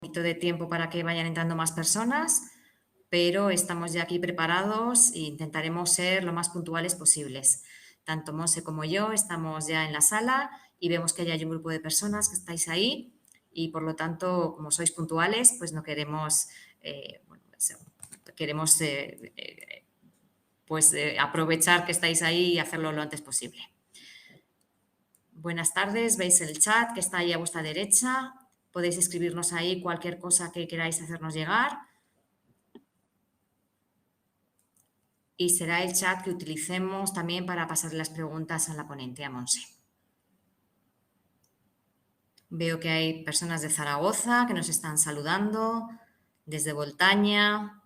poquito de tiempo para que vayan entrando más personas, pero estamos ya aquí preparados e intentaremos ser lo más puntuales posibles. Tanto Monse como yo estamos ya en la sala y vemos que ya hay un grupo de personas que estáis ahí y, por lo tanto, como sois puntuales, pues no queremos, queremos aprovechar que estáis ahí y hacerlo lo antes posible. Buenas tardes, veis el chat que está ahí a vuestra derecha. Podéis escribirnos ahí cualquier cosa que queráis hacernos llegar. Y será el chat que utilicemos también para pasar las preguntas a la ponente, a Monse. Veo que hay personas de Zaragoza que nos están saludando, desde Voltaña.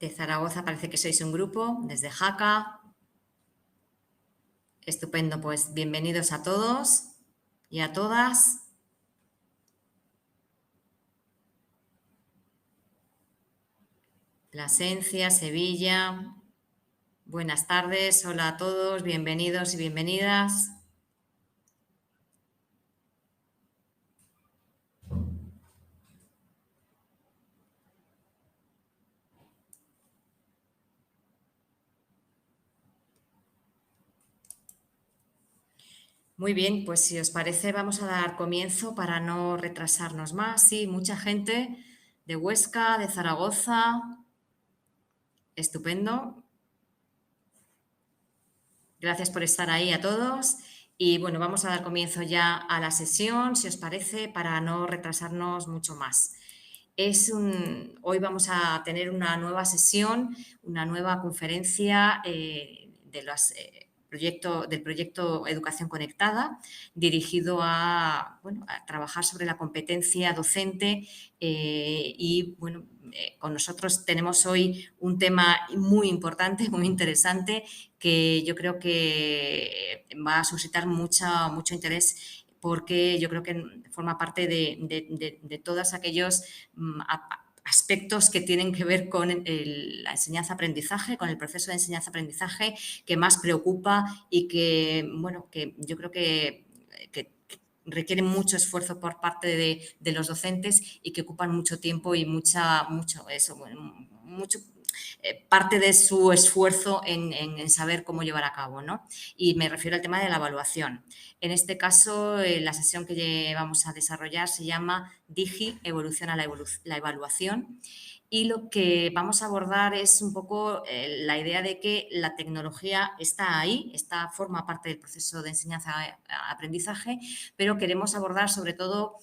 De Zaragoza parece que sois un grupo, desde Jaca. Estupendo, pues bienvenidos a todos y a todas. Plasencia, Sevilla. Buenas tardes, hola a todos, bienvenidos y bienvenidas. Muy bien, pues si os parece vamos a dar comienzo para no retrasarnos más. Sí, mucha gente de Huesca, de Zaragoza. Estupendo. Gracias por estar ahí a todos. Y bueno, vamos a dar comienzo ya a la sesión, si os parece, para no retrasarnos mucho más. Hoy vamos a tener una nueva sesión, una nueva conferencia del proyecto Educación Conectada, dirigido a trabajar sobre la competencia docente con nosotros tenemos hoy un tema muy importante, muy interesante, que yo creo que va a suscitar mucho interés porque yo creo que forma parte de todos aquellos aspectos que tienen que ver con la enseñanza-aprendizaje, con el proceso de enseñanza-aprendizaje que más preocupa y que, que yo creo que requieren mucho esfuerzo por parte de los docentes y que ocupan mucho tiempo y parte de su esfuerzo en saber cómo llevar a cabo, ¿no? Y me refiero al tema de la evaluación. En este caso, la sesión que vamos a desarrollar se llama Digi, evolución a la evaluación. Y lo que vamos a abordar es un poco la idea de que la tecnología está ahí, forma parte del proceso de enseñanza-aprendizaje, pero queremos abordar sobre todo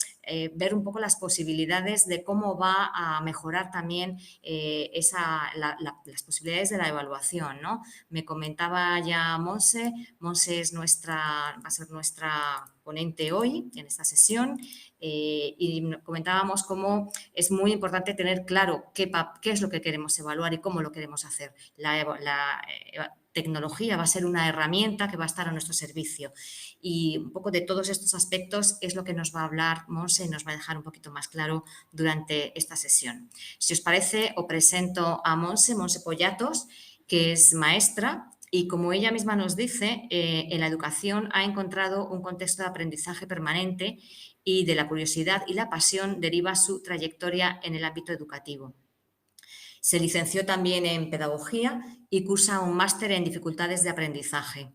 ver un poco las posibilidades de cómo va a mejorar también las posibilidades de la evaluación, ¿no? Me comentaba ya Monse va a ser nuestra ponente hoy en esta sesión y comentábamos cómo es muy importante tener claro qué es lo que queremos evaluar y cómo lo queremos hacer. La tecnología va a ser una herramienta que va a estar a nuestro servicio y un poco de todos estos aspectos es lo que nos va a hablar Monse y nos va a dejar un poquito más claro durante esta sesión. Si os parece, os presento a Monse Pollatos, que es maestra y, como ella misma nos dice, en la educación ha encontrado un contexto de aprendizaje permanente y de la curiosidad y la pasión deriva su trayectoria en el ámbito educativo. Se licenció también en Pedagogía y cursa un máster en Dificultades de Aprendizaje.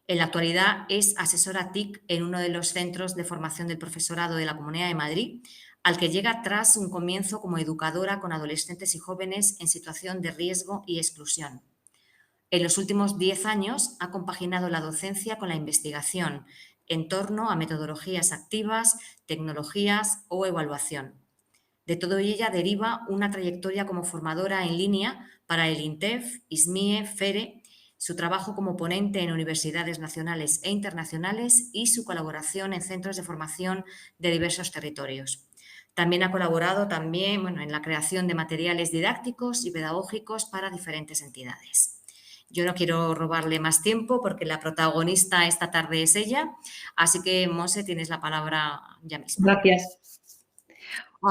En la actualidad es asesora TIC en uno de los centros de formación del profesorado de la Comunidad de Madrid, al que llega tras un comienzo como educadora con adolescentes y jóvenes en situación de riesgo y exclusión. En los últimos 10 años ha compaginado la docencia con la investigación en torno a metodologías activas, tecnologías o evaluación. De todo ello deriva una trayectoria como formadora en línea para el INTEF, ISMIE, FERE, su trabajo como ponente en universidades nacionales e internacionales y su colaboración en centros de formación de diversos territorios. También ha colaborado en la creación de materiales didácticos y pedagógicos para diferentes entidades. Yo no quiero robarle más tiempo porque la protagonista esta tarde es ella, así que, Monse, tienes la palabra ya mismo. Gracias.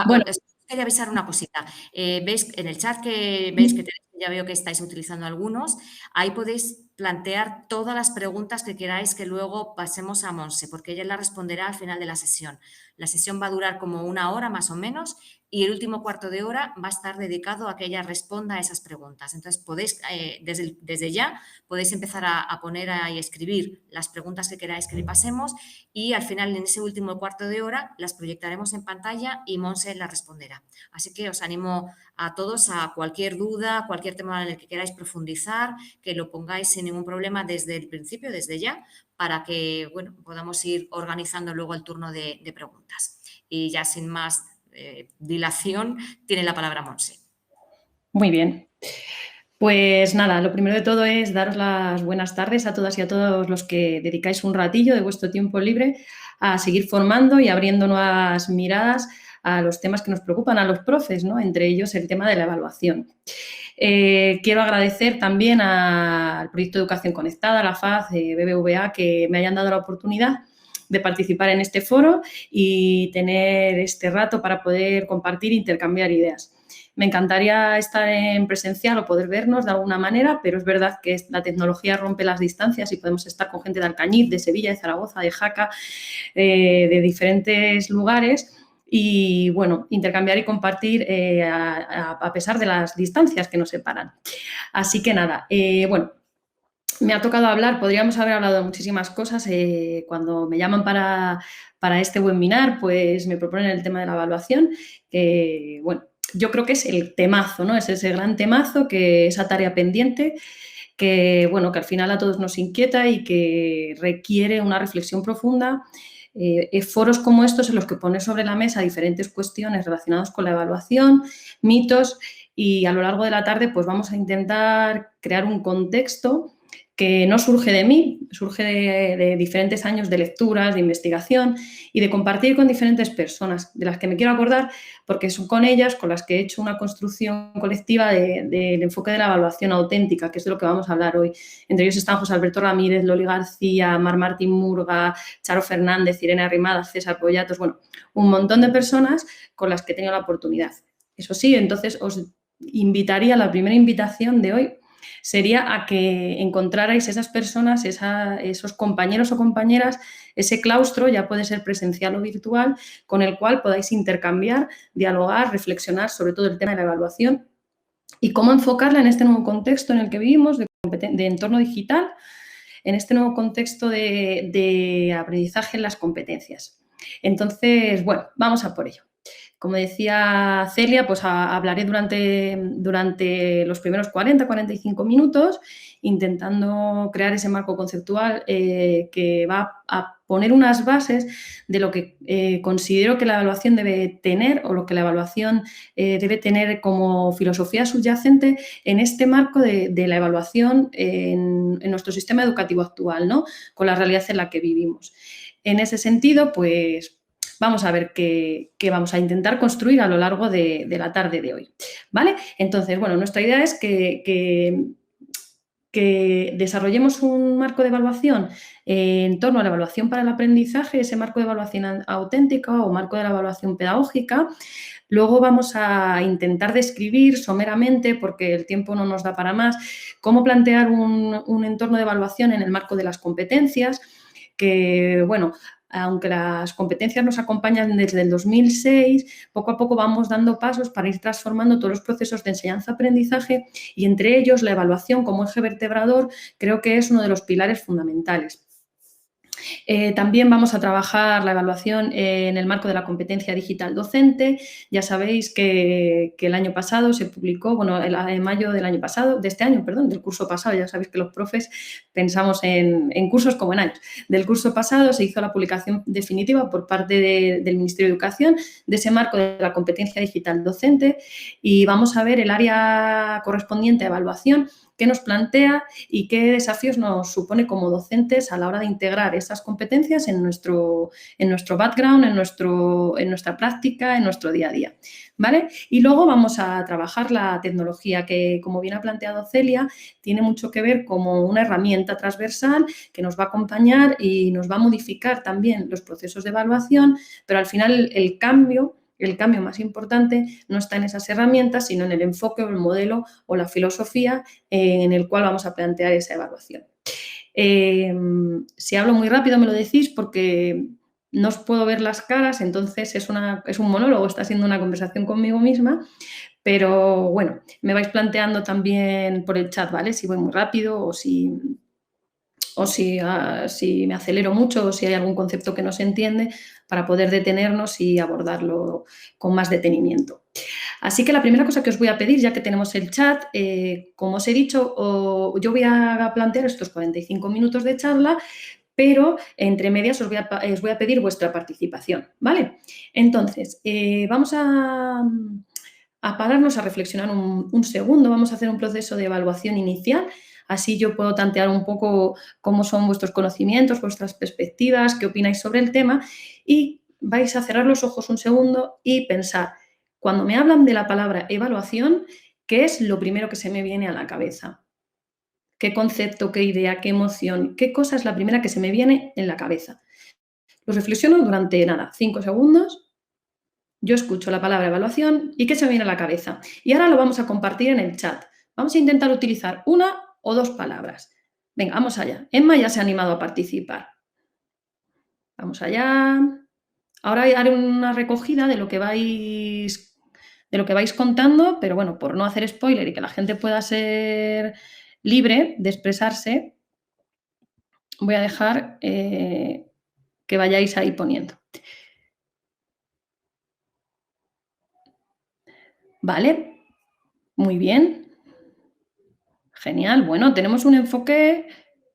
Bueno, Os quería avisar una cosita. Veis en el chat que veis que tenéis que ya veo que estáis utilizando algunos. Ahí podéis plantear todas las preguntas que queráis que luego pasemos a Monse, porque ella la responderá al final de la sesión. La sesión va a durar como 1 hora más o menos y el último cuarto de hora va a estar dedicado a que ella responda a esas preguntas. Entonces, podéis, desde ya, podéis empezar a poner y escribir las preguntas que queráis que le pasemos y al final, en ese último cuarto de hora, las proyectaremos en pantalla y Monse las responderá. Así que os animo a todos a cualquier duda, cualquier tema en el que queráis profundizar, que lo pongáis sin ningún problema desde el principio, desde ya, para que bueno, podamos ir organizando luego el turno de preguntas. Y ya sin más dilación, tiene la palabra Monse. Muy bien. Pues nada, lo primero de todo es daros las buenas tardes a todas y a todos los que dedicáis un ratillo de vuestro tiempo libre a seguir formando y abriendo nuevas miradas a los temas que nos preocupan a los profes, ¿no? Entre ellos el tema de la evaluación. Quiero agradecer también al Proyecto Educación Conectada, a la FAZ, BBVA, que me hayan dado la oportunidad de participar en este foro y tener este rato para poder compartir e intercambiar ideas. Me encantaría estar en presencial o poder vernos de alguna manera, pero es verdad que la tecnología rompe las distancias y podemos estar con gente de Alcañiz, de Sevilla, de Zaragoza, de Jaca, de diferentes lugares y, bueno, intercambiar y compartir a pesar de las distancias que nos separan. Así que nada, bueno, me ha tocado hablar, podríamos haber hablado de muchísimas cosas. Cuando me llaman para este webinar, pues me proponen el tema de la evaluación, que, bueno, yo creo que es el temazo, ¿no? Es ese gran temazo, que esa tarea pendiente que, bueno, que al final a todos nos inquieta y que requiere una reflexión profunda. Foros como estos en los que pone sobre la mesa diferentes cuestiones relacionadas con la evaluación, mitos, y a lo largo de la tarde pues vamos a intentar crear un contexto que no surge de mí, surge de diferentes años de lecturas, de investigación y de compartir con diferentes personas, de las que me quiero acordar porque son con ellas con las que he hecho una construcción colectiva del enfoque de la evaluación auténtica, que es de lo que vamos a hablar hoy. Entre ellos están José Alberto Ramírez, Loli García, Mar Martín Murga, Charo Fernández, Irene Arrimadas, César Pollatos, bueno, un montón de personas con las que he tenido la oportunidad. Eso sí, entonces os invitaría, la primera invitación de hoy sería a que encontrarais esas personas, esos compañeros o compañeras, ese claustro, ya puede ser presencial o virtual, con el cual podáis intercambiar, dialogar, reflexionar sobre todo el tema de la evaluación y cómo enfocarla en este nuevo contexto en el que vivimos, de entorno digital, en este nuevo contexto de aprendizaje en las competencias. Entonces, bueno, vamos a por ello. Como decía Celia, pues hablaré durante los primeros 40-45 minutos, intentando crear ese marco conceptual que va a poner unas bases de lo que considero que la evaluación debe tener o lo que la evaluación debe tener como filosofía subyacente en este marco de la evaluación en nuestro sistema educativo actual, ¿no? Con la realidad en la que vivimos. En ese sentido, pues vamos a ver qué vamos a intentar construir a lo largo de la tarde de hoy, ¿vale? Entonces, bueno, nuestra idea es que desarrollemos un marco de evaluación en torno a la evaluación para el aprendizaje, ese marco de evaluación auténtica o marco de la evaluación pedagógica. Luego vamos a intentar describir someramente, porque el tiempo no nos da para más, cómo plantear un entorno de evaluación en el marco de las competencias, que, bueno, aunque las competencias nos acompañan desde el 2006, poco a poco vamos dando pasos para ir transformando todos los procesos de enseñanza-aprendizaje y entre ellos la evaluación como eje vertebrador creo que es uno de los pilares fundamentales. También vamos a trabajar la evaluación en el marco de la competencia digital docente. Ya sabéis que el año pasado se publicó, bueno, en mayo del año pasado, de este año, perdón, del curso pasado, ya sabéis que los profes pensamos en cursos como en años. Del curso pasado se hizo la publicación definitiva por parte del Ministerio de Educación de ese marco de la competencia digital docente y vamos a ver el área correspondiente a evaluación qué nos plantea y qué desafíos nos supone como docentes a la hora de integrar esas competencias en nuestro background, en nuestra práctica, en nuestro día a día, ¿vale? Y luego vamos a trabajar la tecnología que, como bien ha planteado Celia, tiene mucho que ver como una herramienta transversal que nos va a acompañar y nos va a modificar también los procesos de evaluación, pero al final el cambio el cambio más importante no está en esas herramientas, sino en el enfoque o el modelo o la filosofía en el cual vamos a plantear esa evaluación. Si hablo muy rápido me lo decís porque no os puedo ver las caras, entonces es un monólogo, está siendo una conversación conmigo misma, pero bueno, me vais planteando también por el chat, ¿vale? Si voy muy rápido o si me acelero mucho o si hay algún concepto que no se entiende para poder detenernos y abordarlo con más detenimiento. Así que la primera cosa que os voy a pedir, ya que tenemos el chat, como os he dicho, yo voy a plantear estos 45 minutos de charla, pero entre medias os voy a pedir vuestra participación, ¿vale? Entonces, vamos a pararnos a reflexionar un segundo, vamos a hacer un proceso de evaluación inicial, así yo puedo tantear un poco cómo son vuestros conocimientos, vuestras perspectivas, qué opináis sobre el tema y vais a cerrar los ojos un segundo y pensar, cuando me hablan de la palabra evaluación, ¿qué es lo primero que se me viene a la cabeza? ¿Qué concepto, qué idea, qué emoción, qué cosa es la primera que se me viene en la cabeza? Los reflexiono durante, 5 segundos. Yo escucho la palabra evaluación y qué se me viene a la cabeza. Y ahora lo vamos a compartir en el chat. Vamos a intentar utilizar una o dos palabras. Venga, vamos allá. Emma ya se ha animado a participar. Vamos allá. Ahora haré una recogida de lo que vais contando, pero bueno, por no hacer spoiler y que la gente pueda ser libre de expresarse, voy a dejar que vayáis ahí poniendo. ¿Vale? Muy bien. Genial. Bueno, tenemos un enfoque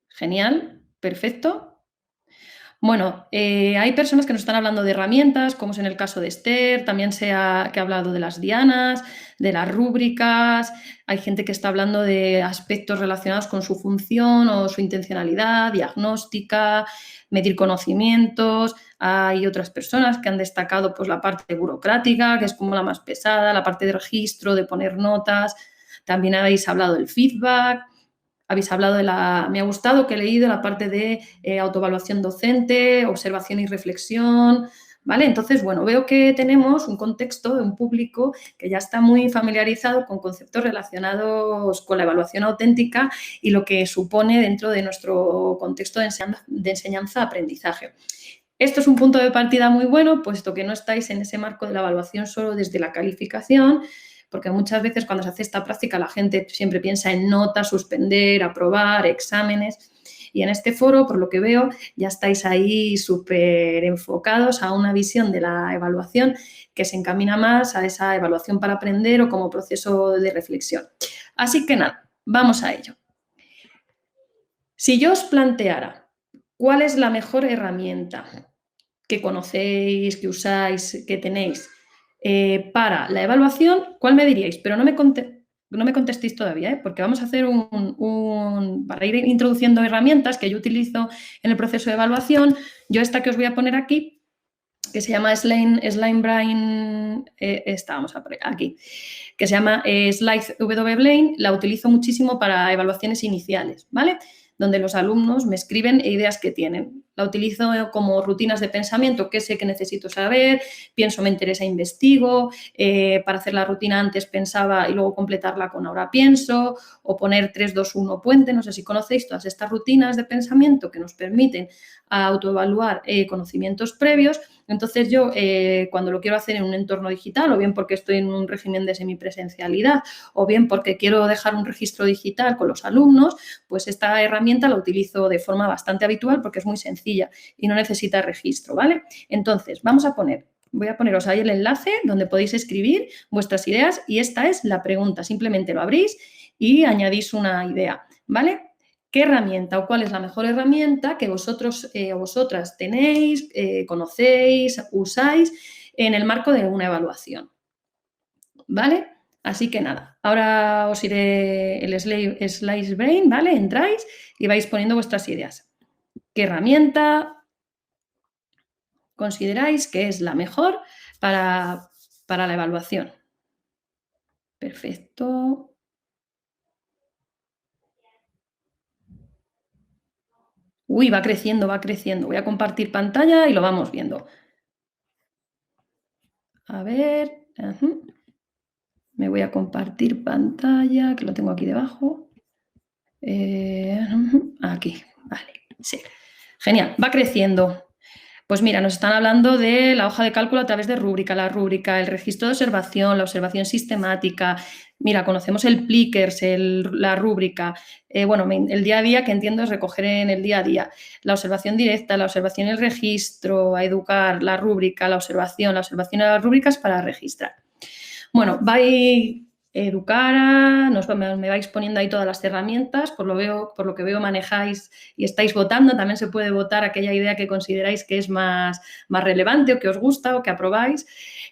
genial, perfecto. Bueno, hay personas que nos están hablando de herramientas, como es en el caso de Esther, también que ha hablado de las dianas, de las rúbricas, hay gente que está hablando de aspectos relacionados con su función o su intencionalidad, diagnóstica, medir conocimientos, hay otras personas que han destacado pues, la parte burocrática, que es como la más pesada, la parte de registro, de poner notas, también habéis hablado del feedback. Habéis hablado me ha gustado que he leído la parte de autoevaluación docente, observación y reflexión, ¿vale? Entonces, bueno, veo que tenemos un contexto de un público que ya está muy familiarizado con conceptos relacionados con la evaluación auténtica y lo que supone dentro de nuestro contexto de enseñanza-aprendizaje. Esto es un punto de partida muy bueno, puesto que no estáis en ese marco de la evaluación solo desde la calificación, porque muchas veces cuando se hace esta práctica la gente siempre piensa en notas, suspender, aprobar, exámenes. Y en este foro, por lo que veo, ya estáis ahí súper enfocados a una visión de la evaluación que se encamina más a esa evaluación para aprender o como proceso de reflexión. Así que nada, vamos a ello. Si yo os planteara cuál es la mejor herramienta que conocéis, que usáis, que tenéis para la evaluación, ¿cuál me diríais? Pero no me contestéis todavía, porque vamos a hacer para ir introduciendo herramientas que yo utilizo en el proceso de evaluación. Yo esta que os voy a poner aquí, que se llama SlimeBrain, vamos a poner aquí, que se llama Slide WBrain, la utilizo muchísimo para evaluaciones iniciales, ¿vale? Donde los alumnos me escriben ideas que tienen. La utilizo como rutinas de pensamiento, qué sé que necesito saber, pienso, me interesa, investigo, para hacer la rutina antes pensaba y luego completarla con ahora pienso, o poner 3, 2, 1 puente, no sé si conocéis todas estas rutinas de pensamiento que nos permiten autoevaluar conocimientos previos. Entonces yo cuando lo quiero hacer en un entorno digital, o bien porque estoy en un régimen de semipresencialidad, o bien porque quiero dejar un registro digital con los alumnos, pues esta herramienta la utilizo de forma bastante habitual porque es muy sencilla y no necesita registro, ¿vale? Entonces, voy a poneros ahí el enlace donde podéis escribir vuestras ideas y esta es la pregunta. Simplemente lo abrís y añadís una idea, ¿vale? ¿Qué herramienta o cuál es la mejor herramienta que vosotros o vosotras tenéis, conocéis, usáis en el marco de una evaluación? ¿Vale? Así que nada, ahora os iré el SlimeBrain, ¿vale? Entráis y vais poniendo vuestras ideas. ¿Qué herramienta consideráis que es la mejor para la evaluación? Perfecto. Uy, va creciendo, va creciendo. Voy a compartir pantalla y lo vamos viendo. A ver, me voy a compartir pantalla, que lo tengo aquí debajo. Aquí, vale, sí. Genial, va creciendo. Pues mira, nos están hablando de la hoja de cálculo a través de rúbrica, la rúbrica, el registro de observación, la observación sistemática. Mira, conocemos el Plickers, la rúbrica. Bueno, el día a día que entiendo es recoger en el día a día. La observación directa, la observación y el registro, a educar, la rúbrica, la observación y las rúbricas para registrar. Bueno, vais educar, me vais poniendo ahí todas las herramientas, por lo que veo manejáis y estáis votando, también se puede votar aquella idea que consideráis que es más relevante o que os gusta o que aprobáis.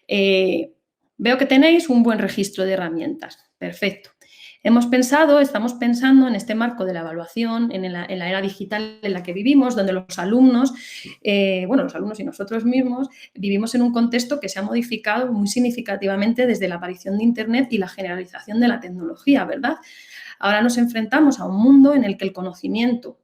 Veo que tenéis un buen registro de herramientas, perfecto. Estamos pensando en este marco de la evaluación, en la era digital en la que vivimos, donde los alumnos y nosotros mismos vivimos en un contexto que se ha modificado muy significativamente desde la aparición de Internet y la generalización de la tecnología, ¿verdad? Ahora nos enfrentamos a un mundo en el que el conocimiento,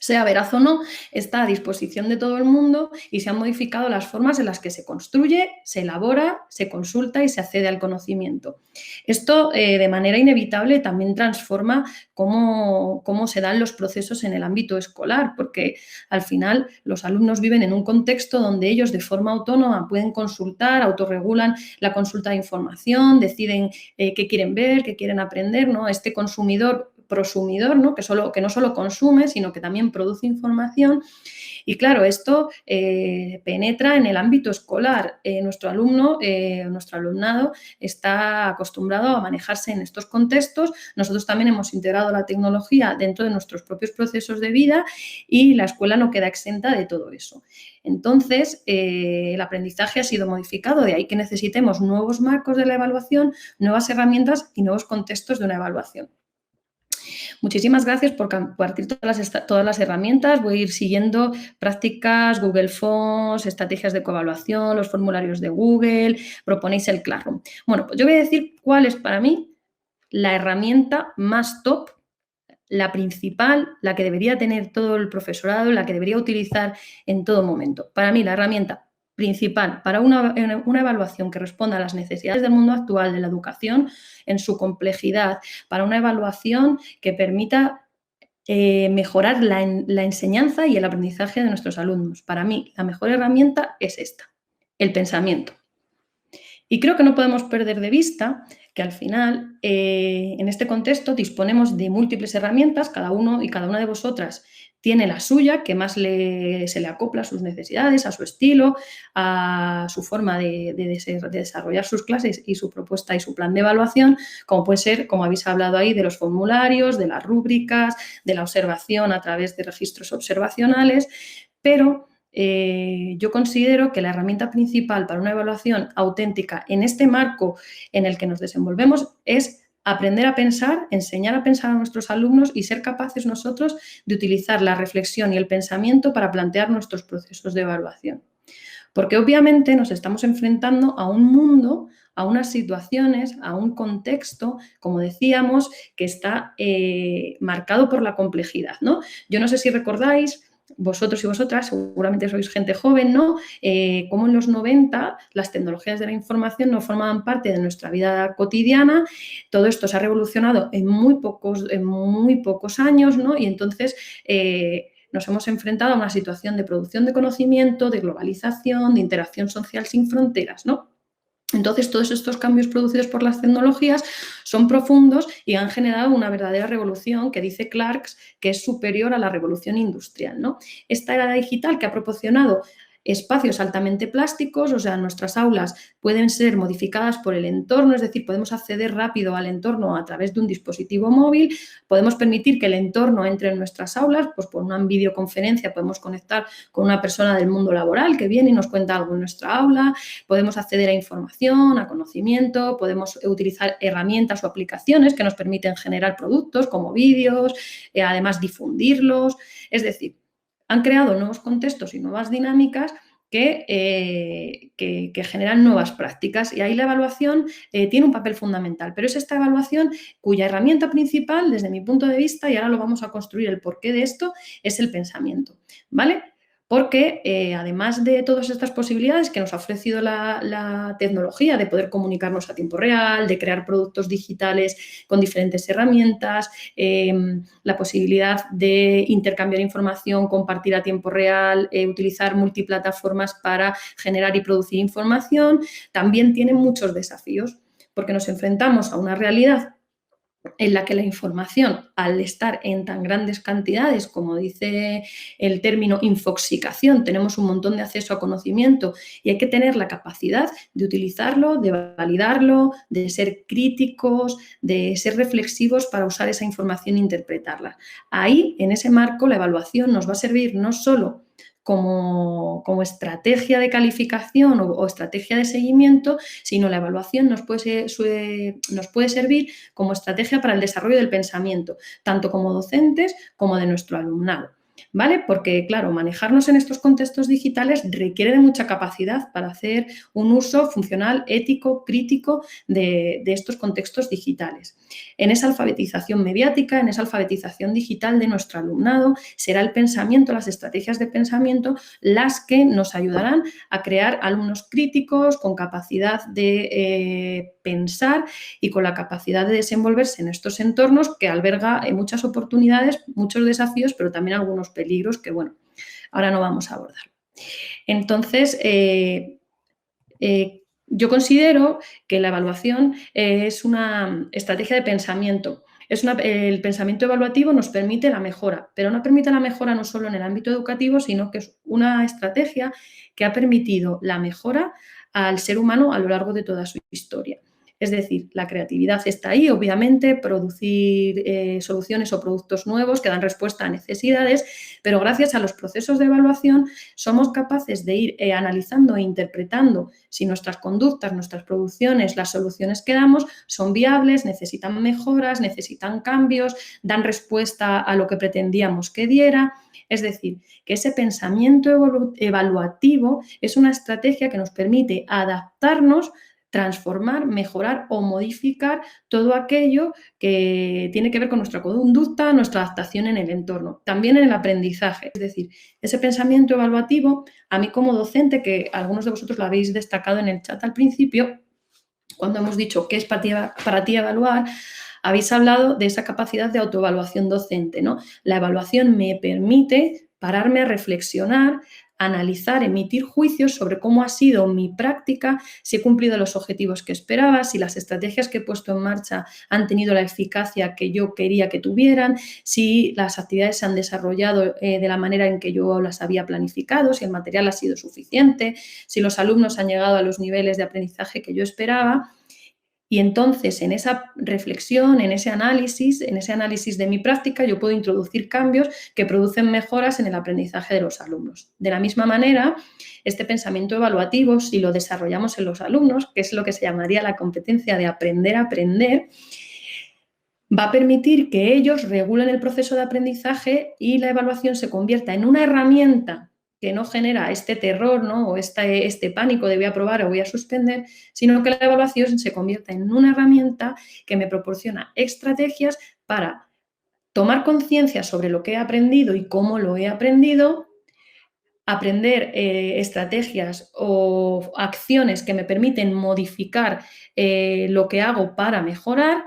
sea veraz o no, está a disposición de todo el mundo y se han modificado las formas en las que se construye, se elabora, se consulta y se accede al conocimiento. Esto, de manera inevitable, también transforma cómo se dan los procesos en el ámbito escolar, porque al final los alumnos viven en un contexto donde ellos de forma autónoma pueden consultar, autorregulan la consulta de información, deciden qué quieren ver, qué quieren aprender, ¿no? Este consumidor prosumidor, ¿no? Que no solo consume, sino que también produce información. Y claro, esto penetra en el ámbito escolar. Nuestro alumnado está acostumbrado a manejarse en estos contextos. Nosotros también hemos integrado la tecnología dentro de nuestros propios procesos de vida y la escuela no queda exenta de todo eso. Entonces, el aprendizaje ha sido modificado, de ahí que necesitemos nuevos marcos de la evaluación, nuevas herramientas y nuevos contextos de una evaluación. Muchísimas gracias por compartir todas las herramientas. Voy a ir siguiendo prácticas, Google Forms, estrategias de coevaluación, los formularios de Google, proponéis el Classroom. Bueno, pues yo voy a decir cuál es para mí la herramienta más top, la principal, la que debería tener todo el profesorado, la que debería utilizar en todo momento. Para mí, la herramienta principal para una evaluación que responda a las necesidades del mundo actual de la educación en su complejidad, para una evaluación que permita mejorar la enseñanza y el aprendizaje de nuestros alumnos. Para mí, la mejor herramienta es esta, el pensamiento. Y creo que no podemos perder de vista que al final, en este contexto, disponemos de múltiples herramientas, cada uno y cada una de vosotras tiene la suya, que más se le acopla a sus necesidades, a su estilo, a su forma de desarrollar sus clases y su propuesta y su plan de evaluación, como puede ser, como habéis hablado ahí, de los formularios, de las rúbricas, de la observación a través de registros observacionales, pero yo considero que la herramienta principal para una evaluación auténtica en este marco en el que nos desenvolvemos es aprender a pensar, enseñar a pensar a nuestros alumnos y ser capaces nosotros de utilizar la reflexión y el pensamiento para plantear nuestros procesos de evaluación. Porque obviamente nos estamos enfrentando a un mundo, a unas situaciones, a un contexto, como decíamos, que está marcado por la complejidad, ¿no? Yo no sé si recordáis, vosotros y vosotras, seguramente sois gente joven, ¿no? Como en los 90 las tecnologías de la información no formaban parte de nuestra vida cotidiana, todo esto se ha revolucionado en muy pocos años, ¿no? Y entonces nos hemos enfrentado a una situación de producción de conocimiento, de globalización, de interacción social sin fronteras, ¿no? Entonces, todos estos cambios producidos por las tecnologías son profundos y han generado una verdadera revolución que dice Clarks que es superior a la revolución industrial, ¿no? Esta era digital que ha proporcionado espacios altamente plásticos, o sea, nuestras aulas pueden ser modificadas por el entorno, es decir, podemos acceder rápido al entorno a través de un dispositivo móvil, podemos permitir que el entorno entre en nuestras aulas, pues por una videoconferencia podemos conectar con una persona del mundo laboral que viene y nos cuenta algo en nuestra aula, podemos acceder a información, a conocimiento, podemos utilizar herramientas o aplicaciones que nos permiten generar productos como vídeos, además difundirlos, es decir, han creado nuevos contextos y nuevas dinámicas que generan nuevas prácticas y ahí la evaluación tiene un papel fundamental, pero es esta evaluación cuya herramienta principal, desde mi punto de vista, y ahora lo vamos a construir el porqué de esto, es el pensamiento, ¿vale? porque además de todas estas posibilidades que nos ha ofrecido la tecnología de poder comunicarnos a tiempo real, de crear productos digitales con diferentes herramientas, la posibilidad de intercambiar información, compartir a tiempo real, utilizar multiplataformas para generar y producir información, también tiene muchos desafíos, porque nos enfrentamos a una realidad en la que la información, al estar en tan grandes cantidades, como dice el término infoxicación, tenemos un montón de acceso a conocimiento y hay que tener la capacidad de utilizarlo, de validarlo, de ser críticos, de ser reflexivos para usar esa información e interpretarla. Ahí, en ese marco, la evaluación nos va a servir no solo como estrategia de calificación o estrategia de seguimiento, sino la evaluación nos puede servir como estrategia para el desarrollo del pensamiento, tanto como docentes como de nuestro alumnado, ¿vale? Porque, claro, manejarnos en estos contextos digitales requiere de mucha capacidad para hacer un uso funcional, ético, crítico de estos contextos digitales. En esa alfabetización mediática, en esa alfabetización digital de nuestro alumnado, será el pensamiento, las estrategias de pensamiento, las que nos ayudarán a crear alumnos críticos con capacidad de pensar y con la capacidad de desenvolverse en estos entornos que alberga muchas oportunidades, muchos desafíos, pero también algunos peligros que, bueno, ahora no vamos a abordar. Entonces, yo considero que la evaluación es una estrategia de pensamiento. El pensamiento evaluativo nos permite la mejora, pero no permite la mejora no solo en el ámbito educativo, sino que es una estrategia que ha permitido la mejora al ser humano a lo largo de toda su historia. Es decir, la creatividad está ahí, obviamente, producir soluciones o productos nuevos que dan respuesta a necesidades, pero gracias a los procesos de evaluación somos capaces de ir analizando e interpretando si nuestras conductas, nuestras producciones, las soluciones que damos son viables, necesitan mejoras, necesitan cambios, dan respuesta a lo que pretendíamos que diera. Es decir, que ese pensamiento evaluativo es una estrategia que nos permite adaptarnos, transformar, mejorar o modificar todo aquello que tiene que ver con nuestra conducta, nuestra adaptación en el entorno, también en el aprendizaje. Es decir, ese pensamiento evaluativo, a mí como docente, que algunos de vosotros lo habéis destacado en el chat al principio, cuando hemos dicho qué es para ti evaluar, habéis hablado de esa capacidad de autoevaluación docente, ¿no? La evaluación me permite pararme a reflexionar, analizar, emitir juicios sobre cómo ha sido mi práctica, si he cumplido los objetivos que esperaba, si las estrategias que he puesto en marcha han tenido la eficacia que yo quería que tuvieran, si las actividades se han desarrollado de la manera en que yo las había planificado, si el material ha sido suficiente, si los alumnos han llegado a los niveles de aprendizaje que yo esperaba. Y entonces, en esa reflexión, en ese análisis de mi práctica, yo puedo introducir cambios que producen mejoras en el aprendizaje de los alumnos. De la misma manera, este pensamiento evaluativo, si lo desarrollamos en los alumnos, que es lo que se llamaría la competencia de aprender a aprender, va a permitir que ellos regulen el proceso de aprendizaje y la evaluación se convierta en una herramienta que no genera este terror, ¿no? O este pánico de voy a aprobar o voy a suspender, sino que la evaluación se convierta en una herramienta que me proporciona estrategias para tomar conciencia sobre lo que he aprendido y cómo lo he aprendido, aprender estrategias o acciones que me permiten modificar lo que hago para mejorar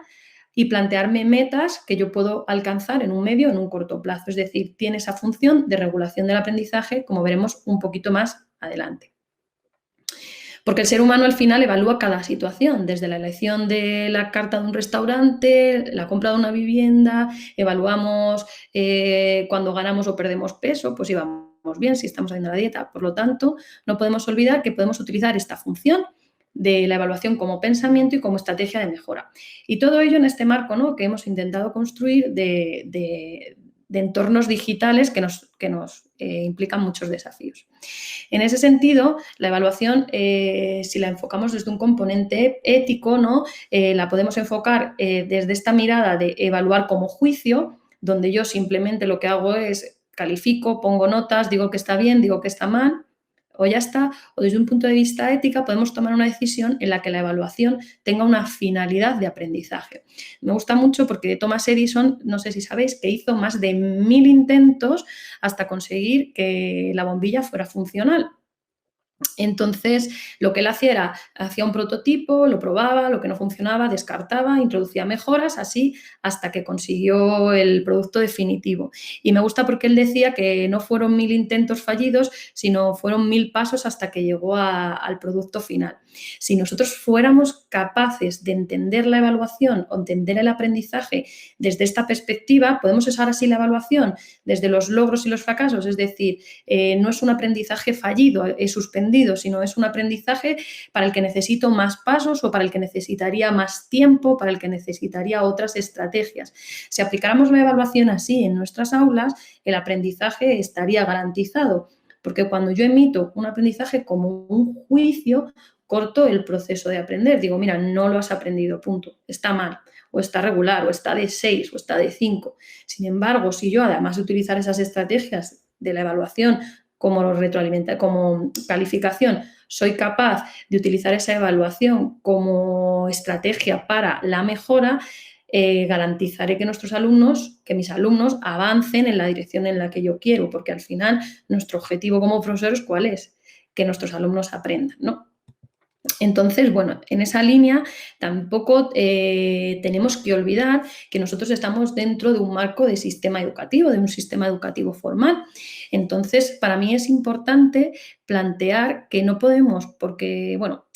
y plantearme metas que yo puedo alcanzar en un medio o en un corto plazo. Es decir, tiene esa función de regulación del aprendizaje, como veremos un poquito más adelante. Porque el ser humano al final evalúa cada situación, desde la elección de la carta de un restaurante, la compra de una vivienda, evaluamos cuando ganamos o perdemos peso, pues si vamos bien, si estamos haciendo la dieta. Por lo tanto, no podemos olvidar que podemos utilizar esta función de la evaluación como pensamiento y como estrategia de mejora. Y todo ello en este marco, ¿no?, que hemos intentado construir de entornos digitales que nos implican muchos desafíos. En ese sentido, la evaluación, si la enfocamos desde un componente ético, ¿no?, la podemos enfocar desde esta mirada de evaluar como juicio, donde yo simplemente lo que hago es califico, pongo notas, digo que está bien, digo que está mal, o ya está, o desde un punto de vista ética podemos tomar una decisión en la que la evaluación tenga una finalidad de aprendizaje. Me gusta mucho porque Thomas Edison, no sé si sabéis, que hizo más de 1000 intentos hasta conseguir que la bombilla fuera funcional. Entonces, lo que él hacía era, hacía un prototipo, lo probaba, lo que no funcionaba, descartaba, introducía mejoras, así hasta que consiguió el producto definitivo. Y me gusta porque él decía que no fueron 1000 intentos fallidos, sino fueron 1000 pasos hasta que llegó al producto final. Si nosotros fuéramos capaces de entender la evaluación o entender el aprendizaje desde esta perspectiva, podemos usar así la evaluación desde los logros y los fracasos, es decir, no es un aprendizaje fallido, es suspendido, sino es un aprendizaje para el que necesito más pasos o para el que necesitaría más tiempo, para el que necesitaría otras estrategias. Si aplicáramos la evaluación así en nuestras aulas, el aprendizaje estaría garantizado, porque cuando yo emito un aprendizaje como un juicio, corto el proceso de aprender. Digo, mira, no lo has aprendido, punto, está mal, o está regular, o está de 6, o está de 5. Sin embargo, si yo, además de utilizar esas estrategias de la evaluación como calificación, soy capaz de utilizar esa evaluación como estrategia para la mejora, garantizaré que mis alumnos avancen en la dirección en la que yo quiero, porque al final nuestro objetivo como profesores, ¿cuál es? Que nuestros alumnos aprendan, ¿no? Entonces, bueno, en esa línea tampoco tenemos que olvidar que nosotros estamos dentro de un marco de sistema educativo, de un sistema educativo formal. Entonces, para mí es importante plantear que no podemos, porque, bueno,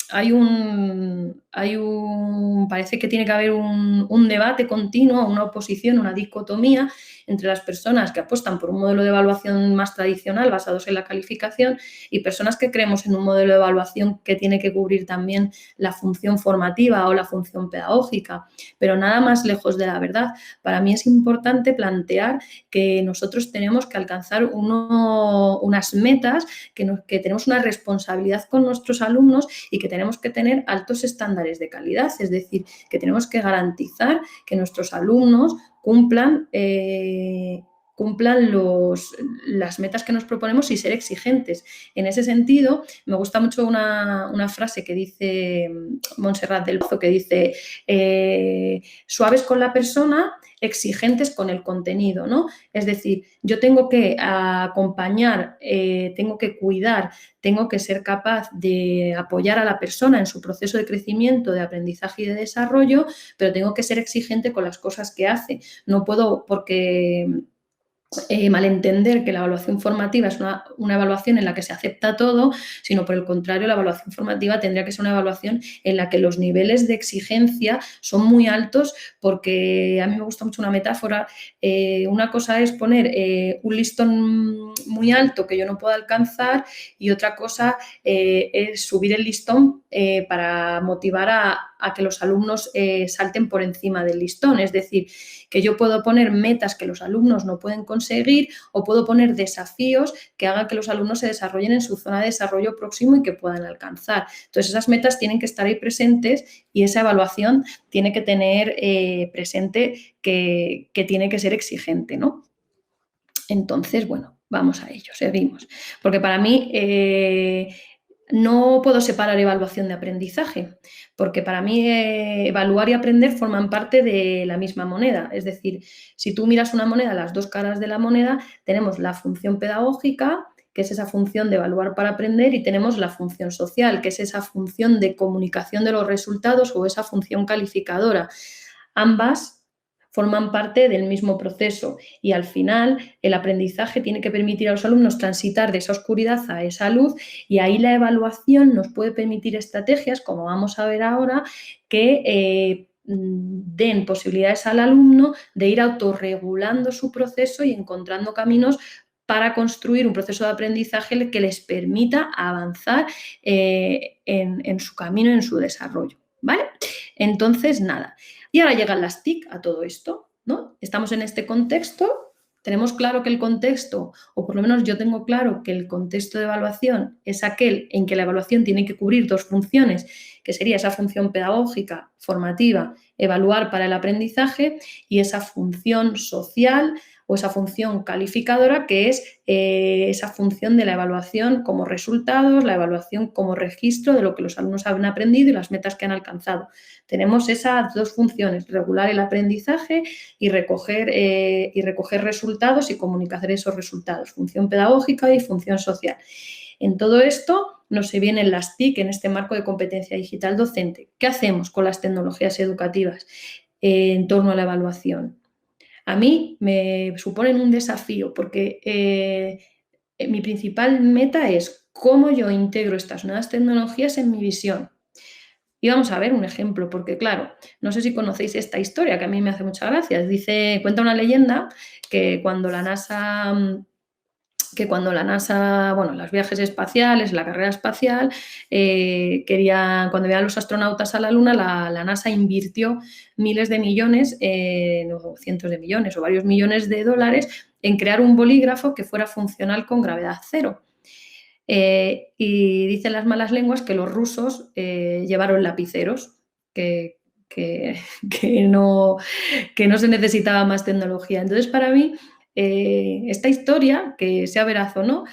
parece que tiene que haber un debate continuo, una oposición, una dicotomía entre las personas que apuestan por un modelo de evaluación más tradicional basados en la calificación y personas que creemos en un modelo de evaluación que tiene que cubrir también la función formativa o la función pedagógica, pero nada más lejos de la verdad. Para mí es importante plantear que nosotros tenemos que alcanzar unas metas, que tenemos una responsabilidad con nuestros alumnos y que tenemos que tener altos estándares de calidad, es decir, que tenemos que garantizar que nuestros alumnos cumplan las metas que nos proponemos y ser exigentes. En ese sentido, me gusta mucho una frase que dice Montserrat del Pozo, que dice suaves con la persona, exigentes con el contenido, ¿no? Es decir, yo tengo que acompañar, tengo que cuidar, tengo que ser capaz de apoyar a la persona en su proceso de crecimiento, de aprendizaje y de desarrollo, pero tengo que ser exigente con las cosas que hace. No puedo, porque malentender que la evaluación formativa es una evaluación en la que se acepta todo, sino por el contrario, la evaluación formativa tendría que ser una evaluación en la que los niveles de exigencia son muy altos, porque a mí me gusta mucho una metáfora. Una cosa es poner un listón muy alto que yo no puedo alcanzar y otra cosa es subir el listón para motivar a que los alumnos salten por encima del listón. Es decir, que yo puedo poner metas que los alumnos no pueden conseguir o puedo poner desafíos que hagan que los alumnos se desarrollen en su zona de desarrollo próximo y que puedan alcanzar. Entonces, esas metas tienen que estar ahí presentes y esa evaluación tiene que tener presente que tiene que ser exigente, ¿no? Entonces, bueno, vamos a ello, seguimos. Porque para mí no puedo separar evaluación de aprendizaje, porque para mí evaluar y aprender forman parte de la misma moneda. Es decir, si tú miras una moneda, las dos caras de la moneda, tenemos la función pedagógica, que es esa función de evaluar para aprender, y tenemos la función social, que es esa función de comunicación de los resultados o esa función calificadora. Ambas forman parte del mismo proceso y al final el aprendizaje tiene que permitir a los alumnos transitar de esa oscuridad a esa luz, y ahí la evaluación nos puede permitir estrategias, como vamos a ver ahora, que den posibilidades al alumno de ir autorregulando su proceso y encontrando caminos para construir un proceso de aprendizaje que les permita avanzar en su camino, en su desarrollo, ¿vale? Entonces, nada. Y ahora llegan las TIC a todo esto, ¿no? Estamos en este contexto, tenemos claro que el contexto, o por lo menos yo tengo claro que el contexto de evaluación es aquel en que la evaluación tiene que cubrir dos funciones, que sería esa función pedagógica, formativa, evaluar para el aprendizaje, y esa función social o esa función calificadora, que es esa función de la evaluación como resultados, la evaluación como registro de lo que los alumnos han aprendido y las metas que han alcanzado. Tenemos esas dos funciones, regular el aprendizaje y recoger resultados y comunicar esos resultados, función pedagógica y función social. En todo esto nos se vienen las TIC en este marco de competencia digital docente. ¿Qué hacemos con las tecnologías educativas en torno a la evaluación? A mí me suponen un desafío porque mi principal meta es cómo yo integro estas nuevas tecnologías en mi visión. Y vamos a ver un ejemplo, porque claro, no sé si conocéis esta historia que a mí me hace mucha gracia. Cuenta una leyenda que cuando la NASA bueno, los viajes espaciales, la carrera espacial, cuando veían los astronautas a la Luna, la NASA invirtió miles de millones, o cientos de millones o varios millones de dólares en crear un bolígrafo que fuera funcional con gravedad cero. Y dicen las malas lenguas que los rusos llevaron lapiceros, que no se necesitaba más tecnología. Entonces, para mí, esta historia, que sea veraz o no,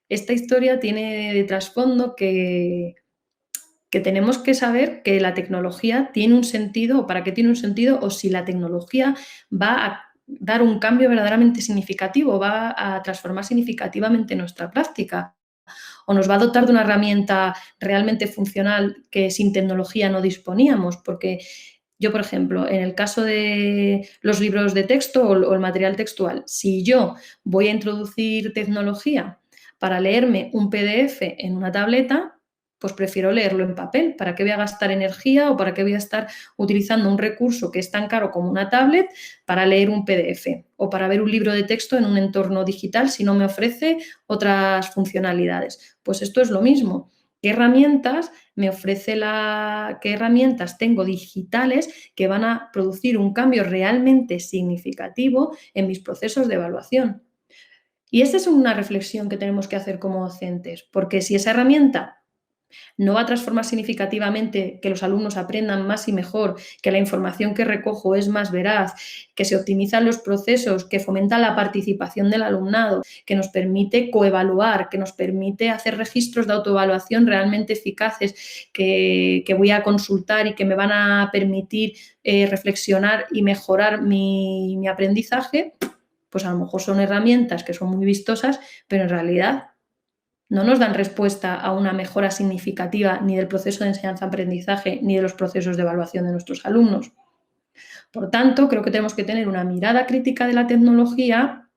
esta historia tiene de trasfondo que tenemos que saber que la tecnología tiene un sentido, o para qué tiene un sentido, o si la tecnología va a dar un cambio verdaderamente significativo, va a transformar significativamente nuestra práctica, o nos va a dotar de una herramienta realmente funcional que sin tecnología no disponíamos, porque yo, por ejemplo, en el caso de los libros de texto o el material textual, si yo voy a introducir tecnología para leerme un PDF en una tableta, pues prefiero leerlo en papel. ¿Para qué voy a gastar energía o para qué voy a estar utilizando un recurso que es tan caro como una tablet para leer un PDF o para ver un libro de texto en un entorno digital si no me ofrece otras funcionalidades? Pues esto es lo mismo. ¿Qué herramientas qué herramientas tengo digitales que van a producir un cambio realmente significativo en mis procesos de evaluación? Y esta es una reflexión que tenemos que hacer como docentes, porque si esa herramienta no va a transformar significativamente que los alumnos aprendan más y mejor, que la información que recojo es más veraz, que se optimizan los procesos, que fomenta la participación del alumnado, que nos permite coevaluar, que nos permite hacer registros de autoevaluación realmente eficaces que voy a consultar y que me van a permitir reflexionar y mejorar mi aprendizaje, pues a lo mejor son herramientas que son muy vistosas, pero en realidad no nos dan respuesta a una mejora significativa ni del proceso de enseñanza-aprendizaje ni de los procesos de evaluación de nuestros alumnos. Por tanto, creo que tenemos que tener una mirada crítica de la tecnología,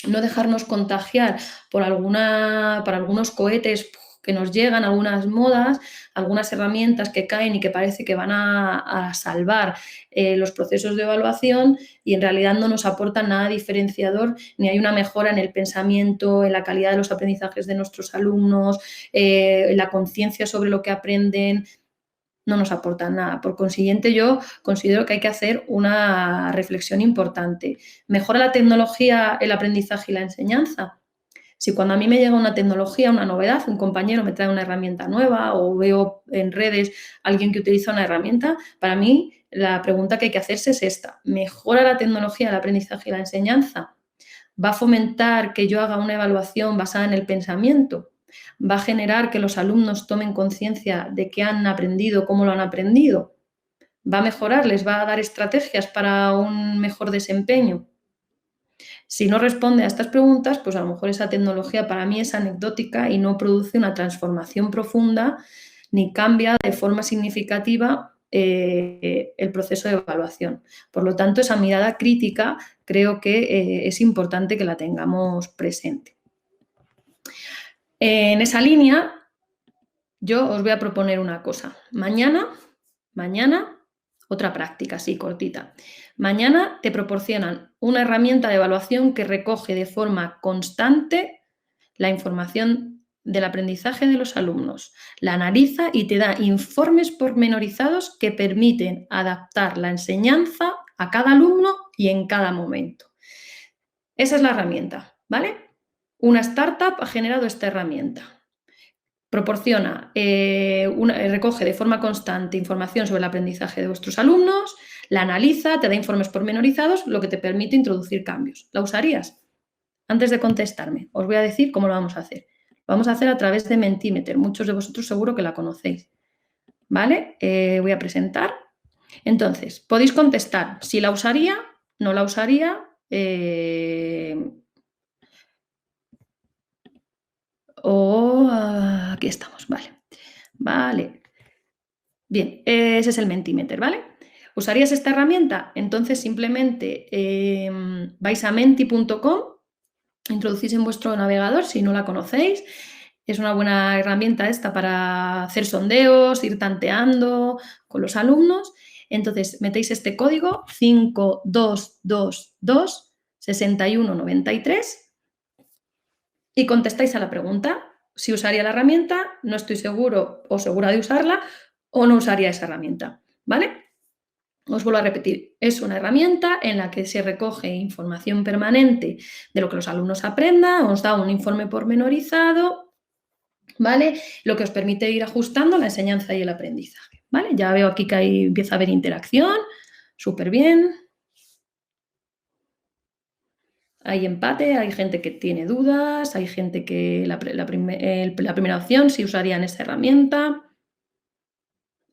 no dejarnos contagiar por algunos cohetes que nos llegan, algunas modas, algunas herramientas que caen y que parece que van a salvar los procesos de evaluación y en realidad no nos aportan nada diferenciador, ni hay una mejora en el pensamiento, en la calidad de los aprendizajes de nuestros alumnos, en la conciencia sobre lo que aprenden. No nos aportan nada. Por consiguiente, yo considero que hay que hacer una reflexión importante. ¿Mejora la tecnología el aprendizaje y la enseñanza? Si cuando a mí me llega una tecnología, una novedad, un compañero me trae una herramienta nueva o veo en redes a alguien que utiliza una herramienta, para mí la pregunta que hay que hacerse es esta: ¿mejora la tecnología el aprendizaje y la enseñanza? ¿Va a fomentar que yo haga una evaluación basada en el pensamiento? ¿Va a generar que los alumnos tomen conciencia de qué han aprendido, cómo lo han aprendido? ¿Va a mejorarles? ¿Va a dar estrategias para un mejor desempeño? Si no responde a estas preguntas, pues a lo mejor esa tecnología para mí es anecdótica y no produce una transformación profunda ni cambia de forma significativa el proceso de evaluación. Por lo tanto, esa mirada crítica creo que es importante que la tengamos presente. En esa línea, yo os voy a proponer una cosa. Mañana, otra práctica así cortita. Mañana te proporcionan una herramienta de evaluación que recoge de forma constante la información del aprendizaje de los alumnos, la analiza y te da informes pormenorizados que permiten adaptar la enseñanza a cada alumno y en cada momento. Esa es la herramienta, ¿vale? Una startup ha generado esta herramienta. Proporciona, recoge de forma constante información sobre el aprendizaje de vuestros alumnos, la analiza, te da informes pormenorizados, lo que te permite introducir cambios. ¿La usarías? Antes de contestarme, os voy a decir cómo lo vamos a hacer. Lo vamos a hacer a través de Mentimeter. Muchos de vosotros seguro que la conocéis. ¿Vale? Voy a presentar. Entonces, podéis contestar si la usaría, no la usaría. Aquí estamos, vale. Vale. Bien, ese es el Mentimeter, ¿vale? ¿Usarías esta herramienta? Entonces simplemente vais a menti.com, introducís en vuestro navegador si no la conocéis. Es una buena herramienta esta para hacer sondeos, ir tanteando con los alumnos. Entonces metéis este código 52226193 y contestáis a la pregunta. Si usaría la herramienta, no estoy seguro o segura de usarla, o no usaría esa herramienta, ¿vale? Os vuelvo a repetir, es una herramienta en la que se recoge información permanente de lo que los alumnos aprendan, os da un informe pormenorizado, ¿vale? Lo que os permite ir ajustando la enseñanza y el aprendizaje, ¿vale? Ya veo aquí que ahí empieza a haber interacción, súper bien. Hay empate, hay gente que tiene dudas, hay gente que la primera opción sí usarían esta herramienta.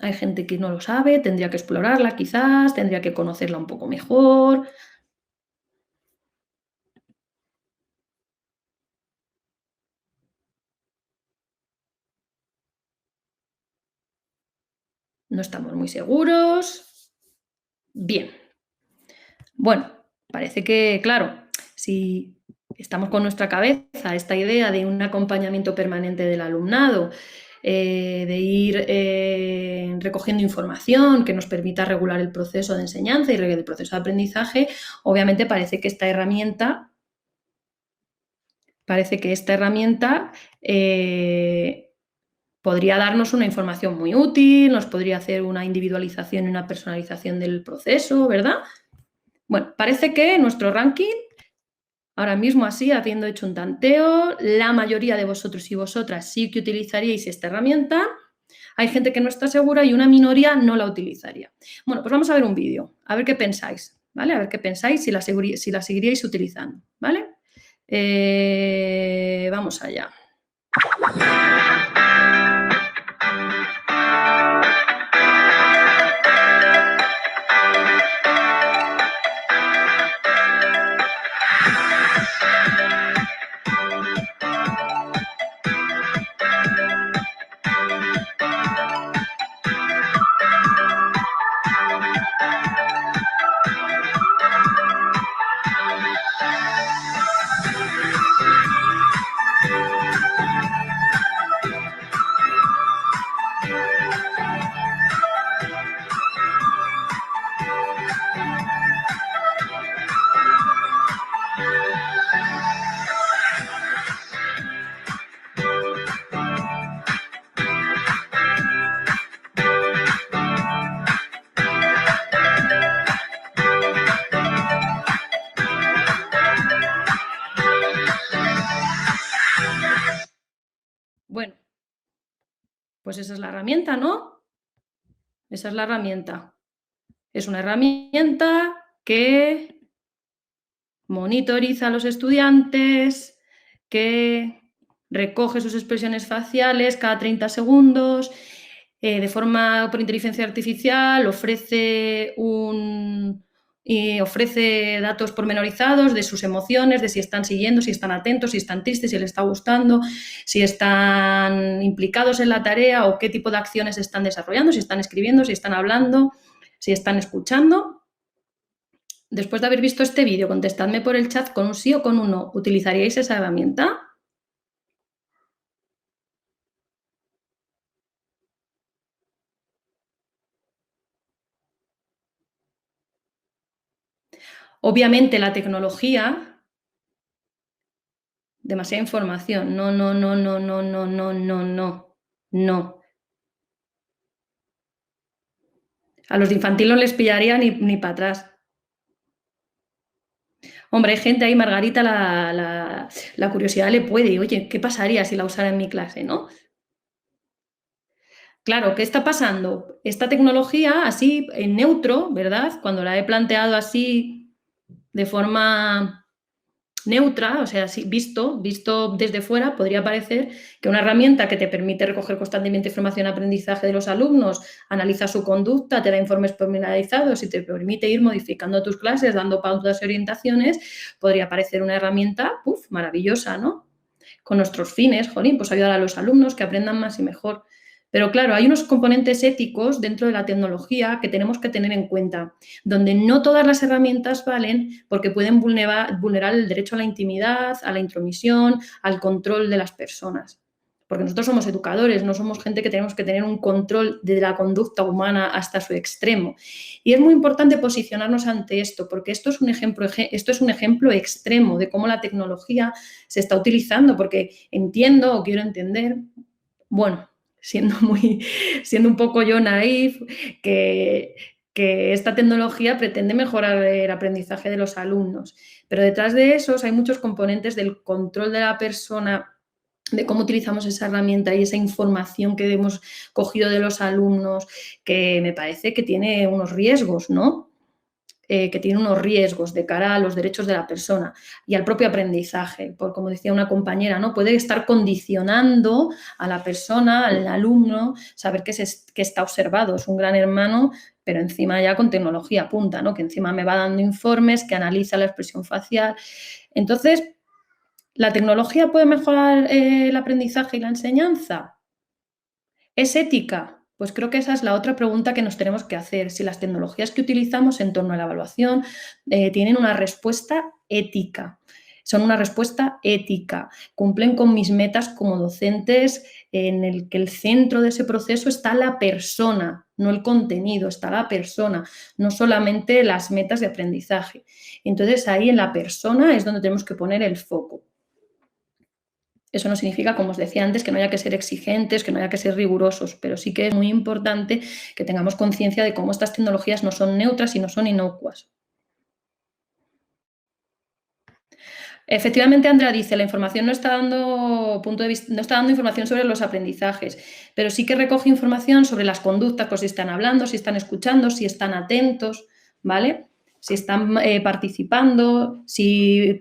Hay gente que no lo sabe, tendría que explorarla quizás, tendría que conocerla un poco mejor. No estamos muy seguros. Bien. Bueno, parece que, claro, si estamos con nuestra cabeza esta idea de un acompañamiento permanente del alumnado, de ir recogiendo información que nos permita regular el proceso de enseñanza y el proceso de aprendizaje, obviamente parece que esta herramienta podría darnos una información muy útil, nos podría hacer una individualización y una personalización del proceso, ¿verdad? Bueno, parece que nuestro ranking, ahora mismo así, habiendo hecho un tanteo, la mayoría de vosotros y vosotras sí que utilizaríais esta herramienta. Hay gente que no está segura y una minoría no la utilizaría. Bueno, pues vamos a ver un vídeo, a ver qué pensáis, ¿vale? A ver qué pensáis si la seguiríais utilizando, ¿vale? Vamos allá. Bueno, pues esa es la herramienta, ¿no? Esa es la herramienta. Es una herramienta que monitoriza a los estudiantes, que recoge sus expresiones faciales cada 30 segundos, de forma por inteligencia artificial, ofrece datos pormenorizados de sus emociones, de si están siguiendo, si están atentos, si están tristes, si les está gustando, si están implicados en la tarea o qué tipo de acciones están desarrollando, si están escribiendo, si están hablando, si están escuchando. Después de haber visto este vídeo, contestadme por el chat con un sí o con un no. ¿Utilizaríais esa herramienta? Obviamente la tecnología, demasiada información. No, no, no, no, no, no, no, no, no, no. A los de infantil no les pillaría ni para atrás. Hombre, hay gente ahí, Margarita, la curiosidad le puede. Oye, ¿qué pasaría si la usara en mi clase, no? Claro, ¿qué está pasando? Esta tecnología así en neutro, ¿verdad? Cuando la he planteado así de forma neutra, o sea, así visto desde fuera, podría parecer que una herramienta que te permite recoger constantemente información de aprendizaje de los alumnos, analiza su conducta, te da informes pormenorizados y te permite ir modificando tus clases, dando pautas y orientaciones, podría parecer una herramienta, maravillosa, ¿no? Con nuestros fines, jolín, pues ayudar a los alumnos que aprendan más y mejor. Pero claro, hay unos componentes éticos dentro de la tecnología que tenemos que tener en cuenta, donde no todas las herramientas valen porque pueden vulnerar el derecho a la intimidad, a la intromisión, al control de las personas. Porque nosotros somos educadores, no somos gente que tenemos que tener un control de la conducta humana hasta su extremo. Y es muy importante posicionarnos ante esto, porque esto es un ejemplo extremo de cómo la tecnología se está utilizando, porque entiendo o quiero entender, bueno, siendo un poco yo naif, que esta tecnología pretende mejorar el aprendizaje de los alumnos. Pero detrás de esos hay muchos componentes del control de la persona, de cómo utilizamos esa herramienta y esa información que hemos cogido de los alumnos, que me parece que tiene unos riesgos, ¿no? Que tiene unos riesgos de cara a los derechos de la persona y al propio aprendizaje. Por, como decía una compañera, ¿no? Puede estar condicionando a la persona, al alumno, saber que está observado, es un gran hermano, pero encima ya con tecnología punta, ¿no? Que encima me va dando informes, que analiza la expresión facial. Entonces, ¿la tecnología puede mejorar el aprendizaje y la enseñanza? ¿Es ética? Pues creo que esa es la otra pregunta que nos tenemos que hacer. Si las tecnologías que utilizamos en torno a la evaluación tienen una respuesta ética, son una respuesta ética, cumplen con mis metas como docentes en el que el centro de ese proceso está la persona, no el contenido, está la persona, no solamente las metas de aprendizaje. Entonces ahí en la persona es donde tenemos que poner el foco. Eso no significa, como os decía antes, que no haya que ser exigentes, que no haya que ser rigurosos, pero sí que es muy importante que tengamos conciencia de cómo estas tecnologías no son neutras y no son inocuas. Efectivamente, Andrea dice, la información no está dando no está dando información sobre los aprendizajes, pero sí que recoge información sobre las conductas, pues si están hablando, si están escuchando, si están atentos, ¿vale? Si están participando, si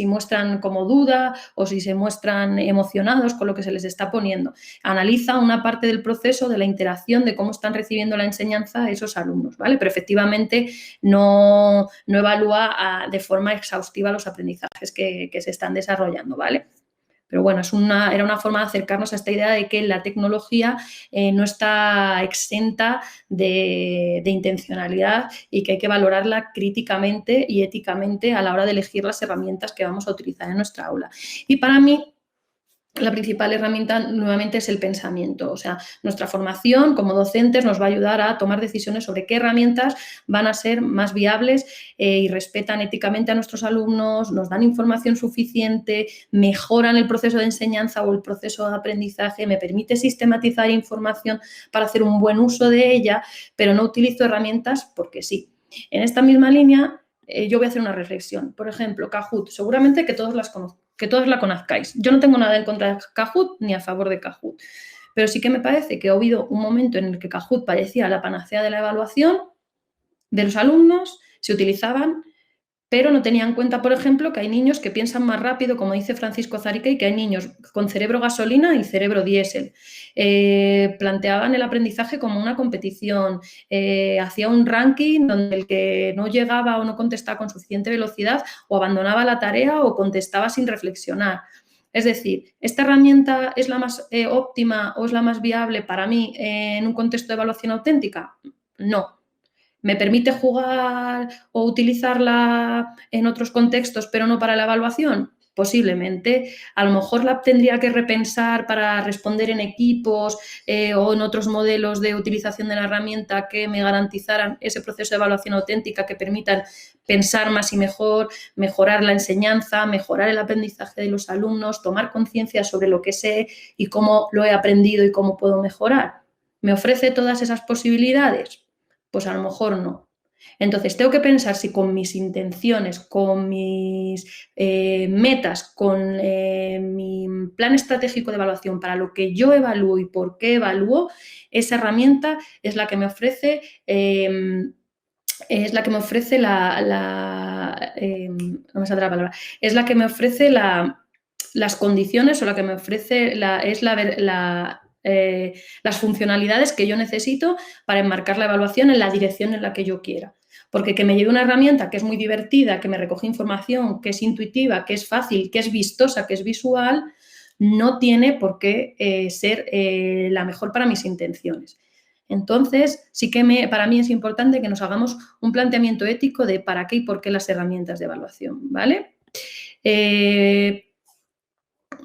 muestran como duda o si se muestran emocionados con lo que se les está poniendo. Analiza una parte del proceso de la interacción de cómo están recibiendo la enseñanza esos alumnos, ¿vale? Pero efectivamente no evalúa de forma exhaustiva los aprendizajes que se están desarrollando, ¿vale? Pero bueno, era una forma de acercarnos a esta idea de que la tecnología no está exenta de intencionalidad y que hay que valorarla críticamente y éticamente a la hora de elegir las herramientas que vamos a utilizar en nuestra aula. Y para mí, la principal herramienta nuevamente es el pensamiento. O sea, nuestra formación como docentes nos va a ayudar a tomar decisiones sobre qué herramientas van a ser más viables y respetan éticamente a nuestros alumnos, nos dan información suficiente, mejoran el proceso de enseñanza o el proceso de aprendizaje, me permite sistematizar información para hacer un buen uso de ella, pero no utilizo herramientas porque sí. En esta misma línea, yo voy a hacer una reflexión. Por ejemplo, Kahoot, seguramente que todos la conozcáis. Yo no tengo nada en contra de Kahoot ni a favor de Kahoot, pero sí que me parece que ha habido un momento en el que Kahoot parecía la panacea de la evaluación de los alumnos, se utilizaban, pero no tenían en cuenta, por ejemplo, que hay niños que piensan más rápido, como dice Francisco Zarica, y que hay niños con cerebro gasolina y cerebro diésel. Planteaban el aprendizaje como una competición, hacía un ranking donde el que no llegaba o no contestaba con suficiente velocidad o abandonaba la tarea o contestaba sin reflexionar. Es decir, ¿esta herramienta es la más óptima o es la más viable para mí en un contexto de evaluación auténtica? No. ¿Me permite jugar o utilizarla en otros contextos, pero no para la evaluación? Posiblemente. A lo mejor la tendría que repensar para responder en equipos o en otros modelos de utilización de la herramienta que me garantizaran ese proceso de evaluación auténtica, que permitan pensar más y mejor, mejorar la enseñanza, mejorar el aprendizaje de los alumnos, tomar conciencia sobre lo que sé y cómo lo he aprendido y cómo puedo mejorar. ¿Me ofrece todas esas posibilidades? Pues a lo mejor no. Entonces, tengo que pensar si con mis intenciones, con mis metas, con mi plan estratégico de evaluación para lo que yo evalúo y por qué evalúo, esa herramienta es la que me ofrece es la que me ofrece no me saldrá la palabra, es la que me ofrece las condiciones o la que me ofrece las funcionalidades que yo necesito para enmarcar la evaluación en la dirección en la que yo quiera. Porque que me lleve una herramienta que es muy divertida, que me recoge información, que es intuitiva, que es fácil, que es vistosa, que es visual, no tiene por qué ser la mejor para mis intenciones. Entonces, sí que para mí es importante que nos hagamos un planteamiento ético de para qué y por qué las herramientas de evaluación, ¿vale?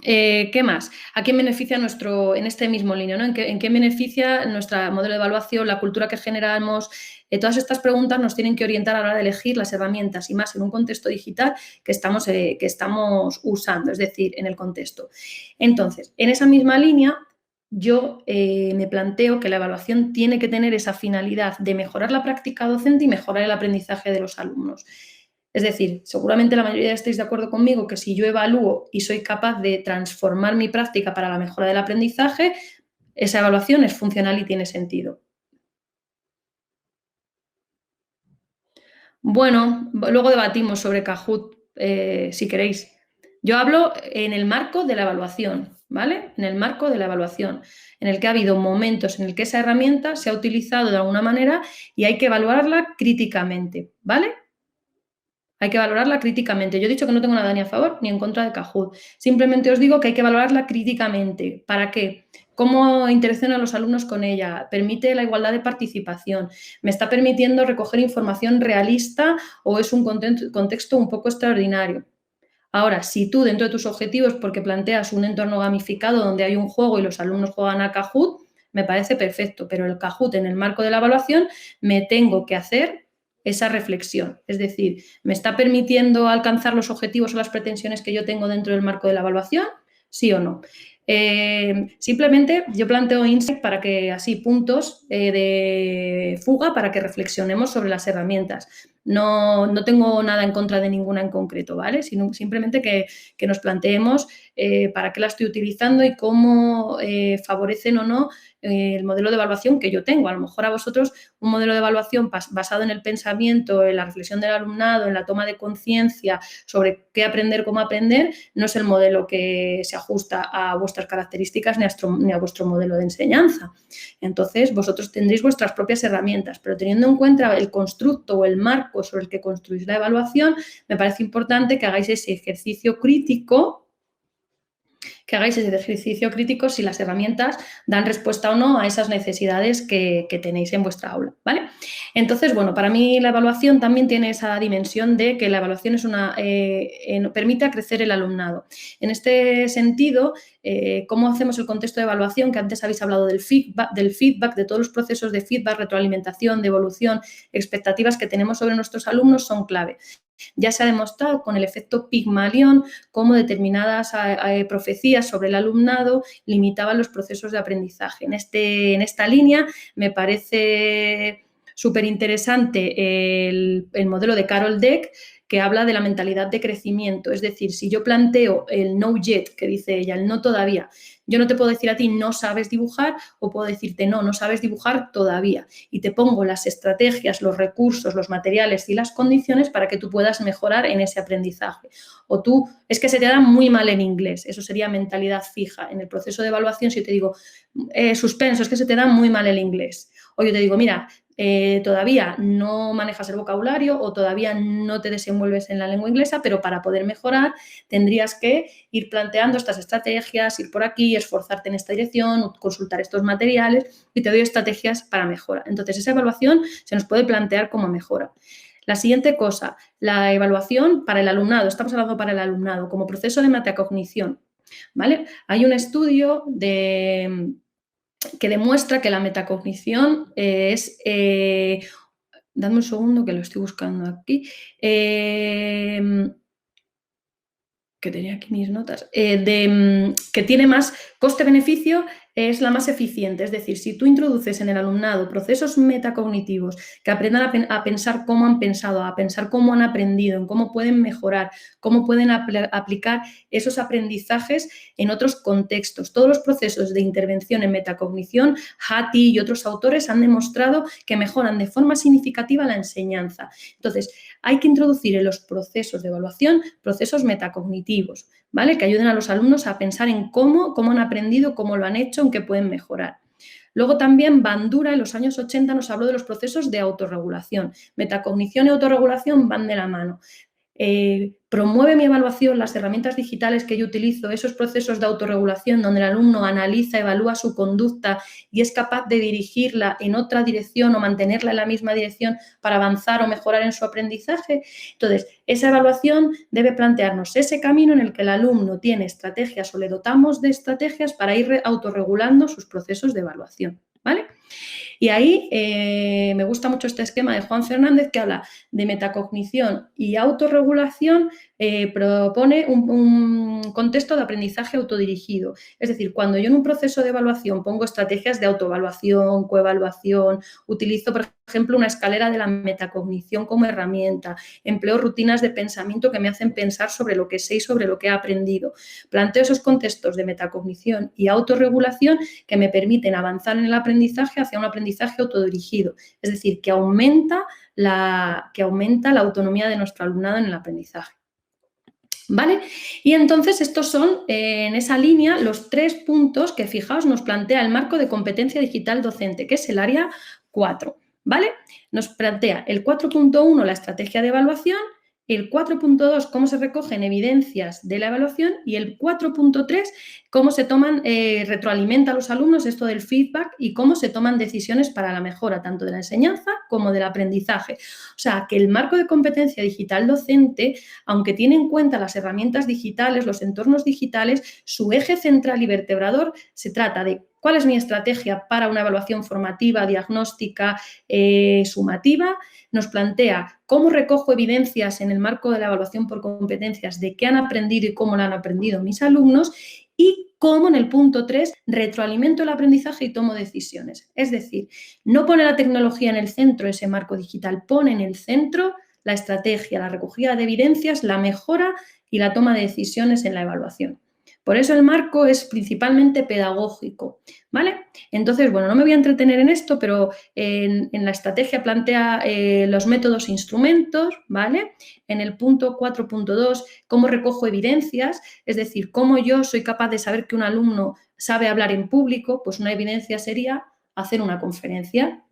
¿Qué más? ¿A quién beneficia en este mismo línea, ¿no? ¿En qué beneficia nuestro modelo de evaluación, la cultura que generamos? Todas estas preguntas nos tienen que orientar a la hora de elegir las herramientas y más en un contexto digital que estamos usando, es decir, en el contexto. Entonces, en esa misma línea, yo me planteo que la evaluación tiene que tener esa finalidad de mejorar la práctica docente y mejorar el aprendizaje de los alumnos. Es decir, seguramente la mayoría estáis de acuerdo conmigo que si yo evalúo y soy capaz de transformar mi práctica para la mejora del aprendizaje, esa evaluación es funcional y tiene sentido. Bueno, luego debatimos sobre Kahoot, si queréis. Yo hablo en el marco de la evaluación, ¿vale? En el marco de la evaluación, en el que ha habido momentos en el que esa herramienta se ha utilizado de alguna manera y hay que evaluarla críticamente, ¿vale? Hay que valorarla críticamente. Yo he dicho que no tengo nada ni a favor ni en contra de Kahoot. Simplemente os digo que hay que valorarla críticamente. ¿Para qué? ¿Cómo interaccionan los alumnos con ella? ¿Permite la igualdad de participación? ¿Me está permitiendo recoger información realista o es un contexto un poco extraordinario? Ahora, si tú dentro de tus objetivos, porque planteas un entorno gamificado donde hay un juego y los alumnos juegan a Kahoot, me parece perfecto, pero el Kahoot en el marco de la evaluación me tengo que hacer esa reflexión. Es decir, ¿me está permitiendo alcanzar los objetivos o las pretensiones que yo tengo dentro del marco de la evaluación? ¿Sí o no? Simplemente yo planteo insight para que así puntos de fuga para que reflexionemos sobre las herramientas. No tengo nada en contra de ninguna en concreto, ¿vale? Sino simplemente que nos planteemos para qué la estoy utilizando y cómo favorecen o no el modelo de evaluación que yo tengo. A lo mejor a vosotros un modelo de evaluación basado en el pensamiento, en la reflexión del alumnado, en la toma de conciencia sobre qué aprender, cómo aprender, no es el modelo que se ajusta a vuestras características ni a vuestro modelo de enseñanza. Entonces, vosotros tendréis vuestras propias herramientas, pero teniendo en cuenta el constructo o el marco sobre el que construís la evaluación, me parece importante que hagáis ese ejercicio crítico si las herramientas dan respuesta o no a esas necesidades que tenéis en vuestra aula, ¿vale? Entonces, bueno, para mí la evaluación también tiene esa dimensión de que la evaluación permite crecer el alumnado. En este sentido, ¿cómo hacemos el contexto de evaluación? Que antes habéis hablado del feedback, de todos los procesos de feedback, retroalimentación, de evolución, expectativas que tenemos sobre nuestros alumnos son clave. Ya se ha demostrado con el efecto Pigmalión cómo determinadas profecías sobre el alumnado limitaban los procesos de aprendizaje. En esta línea me parece súper interesante el modelo de Carol Dweck, que habla de la mentalidad de crecimiento. Es decir, si yo planteo el no yet, que dice ella, el no todavía, yo no te puedo decir a ti no sabes dibujar o puedo decirte no sabes dibujar todavía. Y te pongo las estrategias, los recursos, los materiales y las condiciones para que tú puedas mejorar en ese aprendizaje. O tú, es que se te da muy mal en inglés, eso sería mentalidad fija. En el proceso de evaluación, si yo te digo, suspenso, es que se te da muy mal el inglés. O yo te digo, mira, todavía no manejas el vocabulario o todavía no te desenvuelves en la lengua inglesa, pero para poder mejorar tendrías que ir planteando estas estrategias, ir por aquí, esforzarte en esta dirección, consultar estos materiales y te doy estrategias para mejora. Entonces, esa evaluación se nos puede plantear como mejora. La siguiente cosa, la evaluación para el alumnado. Estamos hablando para el alumnado como proceso de metacognición, ¿vale? Hay un estudio que demuestra que la metacognición es... dadme un segundo que lo estoy buscando aquí. Que tenía aquí mis notas. Que tiene más coste-beneficio es la más eficiente. Es decir, si tú introduces en el alumnado procesos metacognitivos que aprendan a pensar cómo han pensado, a pensar cómo han aprendido, en cómo pueden mejorar, cómo pueden aplicar esos aprendizajes en otros contextos. Todos los procesos de intervención en metacognición, Hattie y otros autores han demostrado que mejoran de forma significativa la enseñanza. Entonces, hay que introducir en los procesos de evaluación procesos metacognitivos, ¿vale? Que ayuden a los alumnos a pensar en cómo han aprendido, cómo lo han hecho, en qué pueden mejorar. Luego también Bandura en los años 80 nos habló de los procesos de autorregulación. Metacognición y autorregulación van de la mano. Promueve mi evaluación las herramientas digitales que yo utilizo, esos procesos de autorregulación donde el alumno analiza, evalúa su conducta y es capaz de dirigirla en otra dirección o mantenerla en la misma dirección para avanzar o mejorar en su aprendizaje. Entonces, esa evaluación debe plantearnos ese camino en el que el alumno tiene estrategias o le dotamos de estrategias para ir autorregulando sus procesos de evaluación, ¿vale? Y ahí me gusta mucho este esquema de Juan Fernández que habla de metacognición y autorregulación, propone un contexto de aprendizaje autodirigido. Es decir, cuando yo en un proceso de evaluación pongo estrategias de autoevaluación, coevaluación, utilizo, por ejemplo, una escalera de la metacognición como herramienta, empleo rutinas de pensamiento que me hacen pensar sobre lo que sé y sobre lo que he aprendido. Planteo esos contextos de metacognición y autorregulación que me permiten avanzar en el aprendizaje hacia un aprendizaje autodirigido, es decir, que aumenta la autonomía de nuestro alumnado en el aprendizaje. ¿Vale? Y entonces estos son, en esa línea, los 3 puntos que, fijaos, nos plantea el marco de competencia digital docente, que es el área 4, ¿vale? Nos plantea el 4.1, la estrategia de evaluación, el 4.2, cómo se recogen evidencias de la evaluación y el 4.3, cómo se toman, retroalimenta a los alumnos esto del feedback y cómo se toman decisiones para la mejora tanto de la enseñanza como del aprendizaje. O sea, que el marco de competencia digital docente, aunque tiene en cuenta las herramientas digitales, los entornos digitales, su eje central y vertebrador se trata de cuál es mi estrategia para una evaluación formativa, diagnóstica, sumativa. Nos plantea cómo recojo evidencias en el marco de la evaluación por competencias de qué han aprendido y cómo lo han aprendido mis alumnos y cómo en el punto 3 retroalimento el aprendizaje y tomo decisiones. Es decir, no pone la tecnología en el centro ese marco digital, pone en el centro la estrategia, la recogida de evidencias, la mejora y la toma de decisiones en la evaluación. Por eso el marco es principalmente pedagógico, ¿vale? Entonces, bueno, no me voy a entretener en esto, pero en la estrategia plantea los métodos e instrumentos, ¿vale? En el punto 4.2, cómo recojo evidencias, es decir, cómo yo soy capaz de saber que un alumno sabe hablar en público, pues una evidencia sería hacer una conferencia.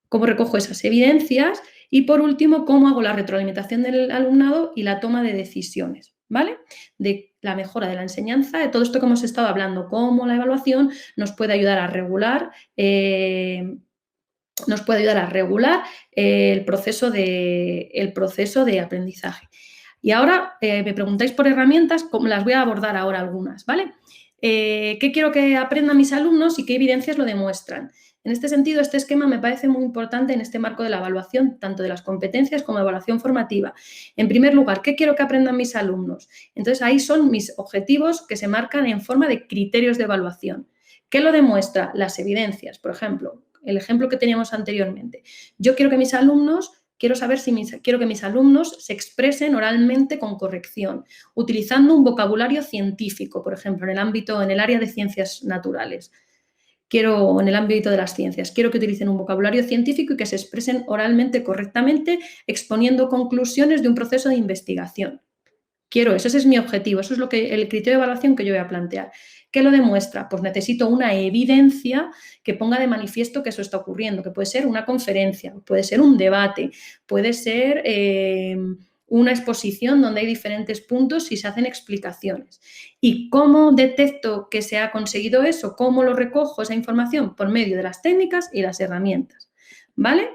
¿Cómo recojo esas evidencias? Y por último, cómo hago la retroalimentación del alumnado y la toma de decisiones, ¿vale? De la mejora de la enseñanza, de todo esto que hemos estado hablando, cómo la evaluación nos puede ayudar a regular, el proceso de aprendizaje. Y ahora me preguntáis por herramientas, como las voy a abordar ahora algunas, ¿vale? ¿Qué quiero que aprendan mis alumnos y qué evidencias lo demuestran? En este sentido, este esquema me parece muy importante en este marco de la evaluación, tanto de las competencias como de evaluación formativa. En primer lugar, ¿qué quiero que aprendan mis alumnos? Entonces, ahí son mis objetivos que se marcan en forma de criterios de evaluación. ¿Qué lo demuestra? Las evidencias, por ejemplo, el ejemplo que teníamos anteriormente. Yo quiero que mis alumnos, quiero que mis alumnos se expresen oralmente con corrección, utilizando un vocabulario científico, por ejemplo, en el área de ciencias naturales. En el ámbito de las ciencias, quiero que utilicen un vocabulario científico y que se expresen oralmente correctamente, exponiendo conclusiones de un proceso de investigación. Quiero eso, ese es mi objetivo, eso es el criterio de evaluación que yo voy a plantear. ¿Qué lo demuestra? Pues necesito una evidencia que ponga de manifiesto que eso está ocurriendo, que puede ser una conferencia, puede ser un debate, puede ser una exposición donde hay diferentes puntos y se hacen explicaciones. ¿Y cómo detecto que se ha conseguido eso? ¿Cómo lo recojo esa información? Por medio de las técnicas y las herramientas, ¿vale?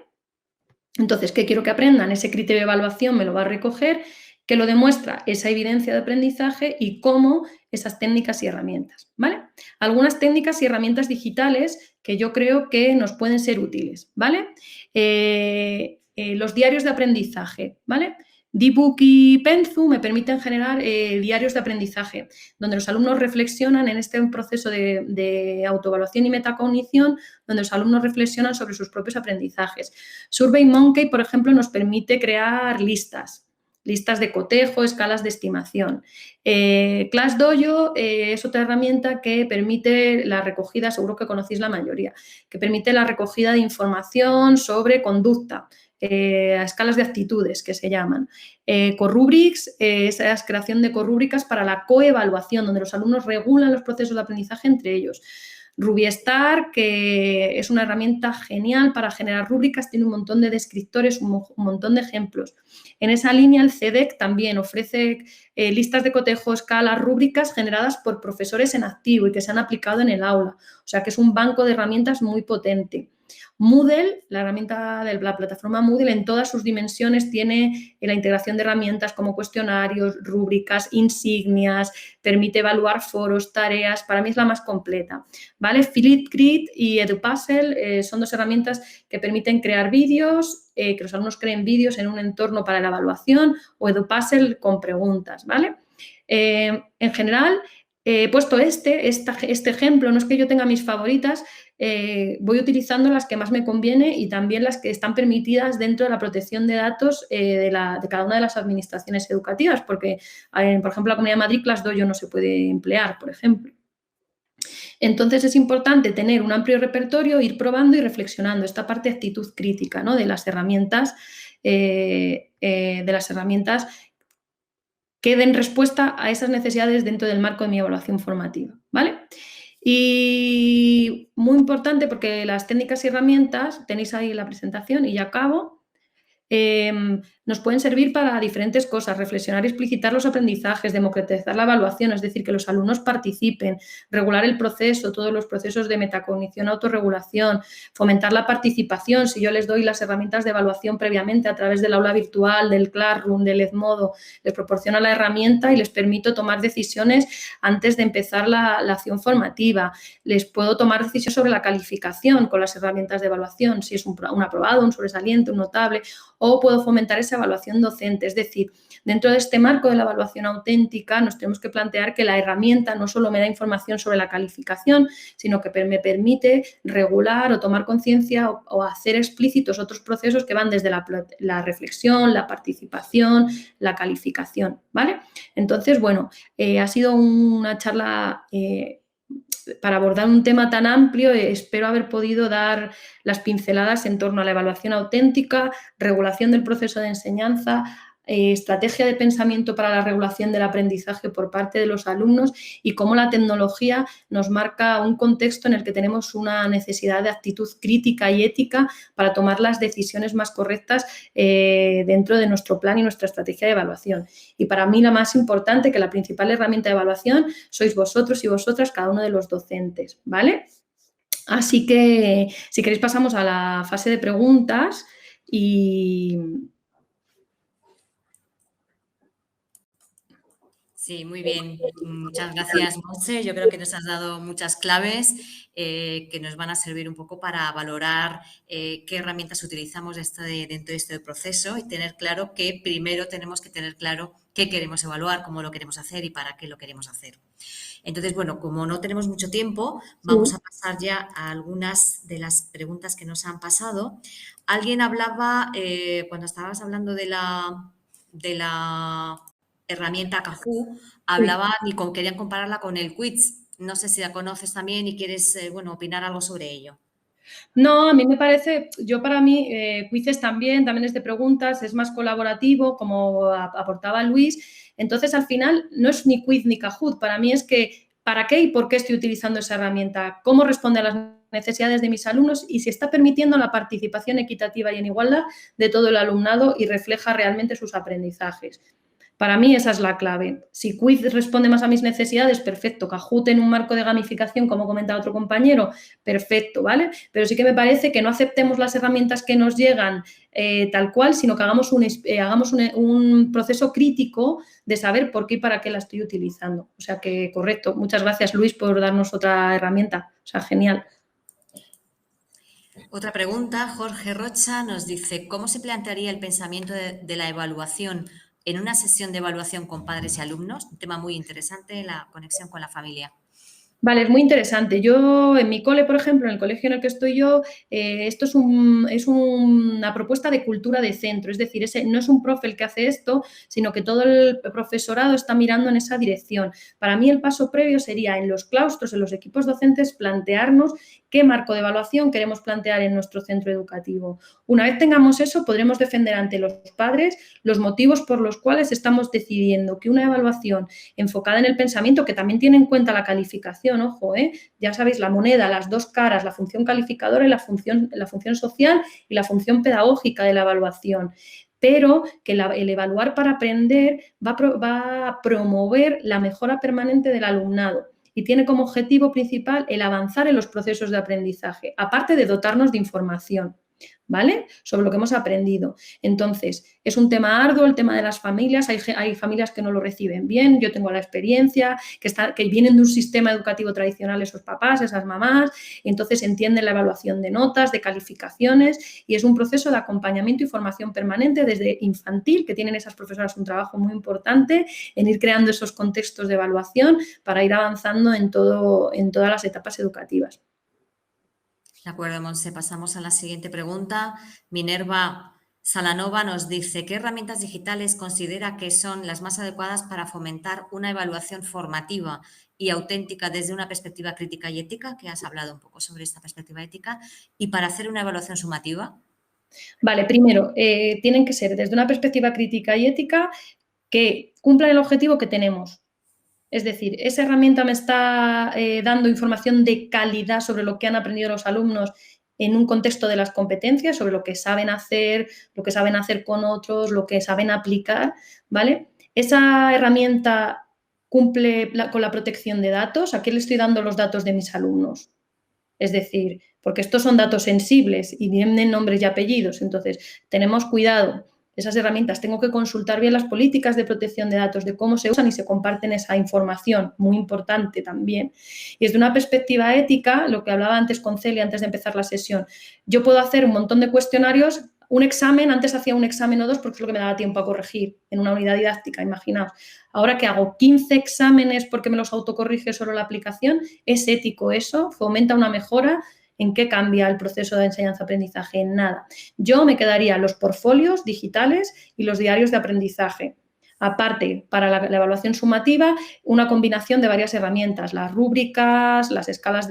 Entonces, ¿qué quiero que aprendan? Ese criterio de evaluación me lo va a recoger, que lo demuestra esa evidencia de aprendizaje y cómo esas técnicas y herramientas, ¿vale? Algunas técnicas y herramientas digitales que yo creo que nos pueden ser útiles, ¿vale? Los diarios de aprendizaje, ¿vale? Dbook y Penzu me permiten generar diarios de aprendizaje, donde los alumnos reflexionan en este proceso de autoevaluación y metacognición, donde los alumnos reflexionan sobre sus propios aprendizajes. SurveyMonkey, por ejemplo, nos permite crear listas de cotejo, escalas de estimación. ClassDojo es otra herramienta que permite la recogida, seguro que conocéis la mayoría, que permite la recogida de información sobre conducta, a escalas de actitudes que se llaman. Corubrics, esa es creación de corrúbricas para la coevaluación, donde los alumnos regulan los procesos de aprendizaje entre ellos. RubyStar, que es una herramienta genial para generar rúbricas, tiene un montón de descriptores, un montón de ejemplos. En esa línea, el CEDEC también ofrece listas de cotejo, escalas, rúbricas generadas por profesores en activo y que se han aplicado en el aula. O sea, que es un banco de herramientas muy potente. Moodle, la herramienta de la plataforma Moodle, en todas sus dimensiones tiene la integración de herramientas como cuestionarios, rúbricas, insignias, permite evaluar foros, tareas. Para mí es la más completa, ¿vale? Flipgrid y Edupuzzle son dos herramientas que permiten crear vídeos, que los alumnos creen vídeos en un entorno para la evaluación, o Edupuzzle con preguntas, ¿vale? En general, he puesto este ejemplo, no es que yo tenga mis favoritas, voy utilizando las que más me conviene y también las que están permitidas dentro de la protección de datos de cada una de las administraciones educativas, porque, por ejemplo, la Comunidad de Madrid, ClassDojo no se puede emplear, por ejemplo. Entonces, es importante tener un amplio repertorio, ir probando y reflexionando esta parte de actitud crítica, ¿no? de las herramientas que den respuesta a esas necesidades dentro del marco de mi evaluación formativa, ¿vale? Y muy importante, porque las técnicas y herramientas, tenéis ahí la presentación y ya acabo, nos pueden servir para diferentes cosas: reflexionar y explicitar los aprendizajes, democratizar la evaluación, es decir, que los alumnos participen, regular el proceso, todos los procesos de metacognición, autorregulación, fomentar la participación. Si yo les doy las herramientas de evaluación previamente a través del aula virtual, del Classroom, del Edmodo, les proporciono la herramienta y les permito tomar decisiones antes de empezar la acción formativa. Les puedo tomar decisiones sobre la calificación con las herramientas de evaluación, si es un aprobado, un sobresaliente, un notable, o puedo fomentar esa evaluación docente. Es decir, dentro de este marco de la evaluación auténtica, nos tenemos que plantear que la herramienta no solo me da información sobre la calificación, sino que me permite regular o tomar conciencia o hacer explícitos otros procesos que van desde la reflexión, la participación, la calificación, ¿vale? Entonces, bueno, ha sido una charla para abordar un tema tan amplio. Espero haber podido dar las pinceladas en torno a la evaluación auténtica, regulación del proceso de enseñanza, estrategia de pensamiento para la regulación del aprendizaje por parte de los alumnos, y cómo la tecnología nos marca un contexto en el que tenemos una necesidad de actitud crítica y ética para tomar las decisiones más correctas dentro de nuestro plan y nuestra estrategia de evaluación. Y para mí la más importante, que la principal herramienta de evaluación sois vosotros y vosotras, cada uno de los docentes, ¿vale? Así que, si queréis, pasamos a la fase de preguntas y... Sí, muy bien. Muchas gracias, Monse. Yo creo que nos has dado muchas claves que nos van a servir un poco para valorar qué herramientas utilizamos dentro de este proceso, y tener claro que primero tenemos que tener claro qué queremos evaluar, cómo lo queremos hacer y para qué lo queremos hacer. Entonces, bueno, como no tenemos mucho tiempo, vamos a pasar ya a algunas de las preguntas que nos han pasado. Alguien hablaba, cuando estabas hablando de la herramienta Kahoot, hablaban y querían compararla con el Quiz. No sé si la conoces también y quieres, opinar algo sobre ello. No, a mí me parece, para mí, Quizzes también es de preguntas, es más colaborativo, como aportaba Luis. Entonces, al final, no es ni Quiz ni Kahoot. Para mí es que, ¿para qué y por qué estoy utilizando esa herramienta? ¿Cómo responde a las necesidades de mis alumnos? Y si está permitiendo la participación equitativa y en igualdad de todo el alumnado y refleja realmente sus aprendizajes. Para mí esa es la clave. Si Quiz responde más a mis necesidades, perfecto. Kahoot en un marco de gamificación, como comentaba otro compañero, perfecto, ¿vale? Pero sí que me parece que no aceptemos las herramientas que nos llegan tal cual, sino que hagamos un proceso crítico de saber por qué y para qué la estoy utilizando. O sea que, correcto. Muchas gracias, Luis, por darnos otra herramienta. O sea, genial. Otra pregunta, Jorge Rocha nos dice, ¿cómo se plantearía el pensamiento de la evaluación en una sesión de evaluación con padres y alumnos? Un tema muy interesante, la conexión con la familia. Vale, es muy interesante. Yo, en mi cole, por ejemplo, en el colegio en el que estoy yo, esto es una propuesta de cultura de centro. Es decir, no es un profe el que hace esto, sino que todo el profesorado está mirando en esa dirección. Para mí, el paso previo sería en los claustros, en los equipos docentes, plantearnos qué marco de evaluación queremos plantear en nuestro centro educativo. Una vez tengamos eso, podremos defender ante los padres los motivos por los cuales estamos decidiendo que una evaluación enfocada en el pensamiento, que también tiene en cuenta la calificación, ojo, ya sabéis, la moneda, las dos caras, la función calificadora y la función social y la función pedagógica de la evaluación, pero que el evaluar para aprender va a promover la mejora permanente del alumnado y tiene como objetivo principal el avanzar en los procesos de aprendizaje, aparte de dotarnos de información, ¿vale? Sobre lo que hemos aprendido. Entonces, es un tema arduo el tema de las familias, hay familias que no lo reciben bien, yo tengo la experiencia, que vienen de un sistema educativo tradicional esos papás, esas mamás, y entonces entienden la evaluación de notas, de calificaciones, y es un proceso de acompañamiento y formación permanente desde infantil, que tienen esas profesoras un trabajo muy importante en ir creando esos contextos de evaluación para ir avanzando en todas las etapas educativas. De acuerdo, Monse. Pasamos a la siguiente pregunta. Minerva Salanova nos dice, ¿qué herramientas digitales considera que son las más adecuadas para fomentar una evaluación formativa y auténtica desde una perspectiva crítica y ética? Que has hablado un poco sobre esta perspectiva ética. Y para hacer una evaluación sumativa. Vale, primero, tienen que ser desde una perspectiva crítica y ética que cumplan el objetivo que tenemos. Es decir, esa herramienta me está dando información de calidad sobre lo que han aprendido los alumnos en un contexto de las competencias, sobre lo que saben hacer con otros, lo que saben aplicar, ¿vale? Esa herramienta cumple con la protección de datos. ¿A qué le estoy dando los datos de mis alumnos? Es decir, porque estos son datos sensibles y tienen nombres y apellidos, entonces tenemos cuidado. Esas herramientas, tengo que consultar bien las políticas de protección de datos, de cómo se usan y se comparten esa información, muy importante también. Y desde una perspectiva ética, lo que hablaba antes con Celia, antes de empezar la sesión, yo puedo hacer un montón de cuestionarios, un examen, antes hacía un examen o dos porque es lo que me daba tiempo a corregir en una unidad didáctica, imaginaos. Ahora que hago 15 exámenes porque me los autocorrige solo la aplicación, ¿es ético eso? ¿Fomenta una mejora? ¿En qué cambia el proceso de enseñanza-aprendizaje? En nada. Yo me quedaría los portfolios digitales y los diarios de aprendizaje. Aparte, para la evaluación sumativa, una combinación de varias herramientas, las rúbricas, las escalas,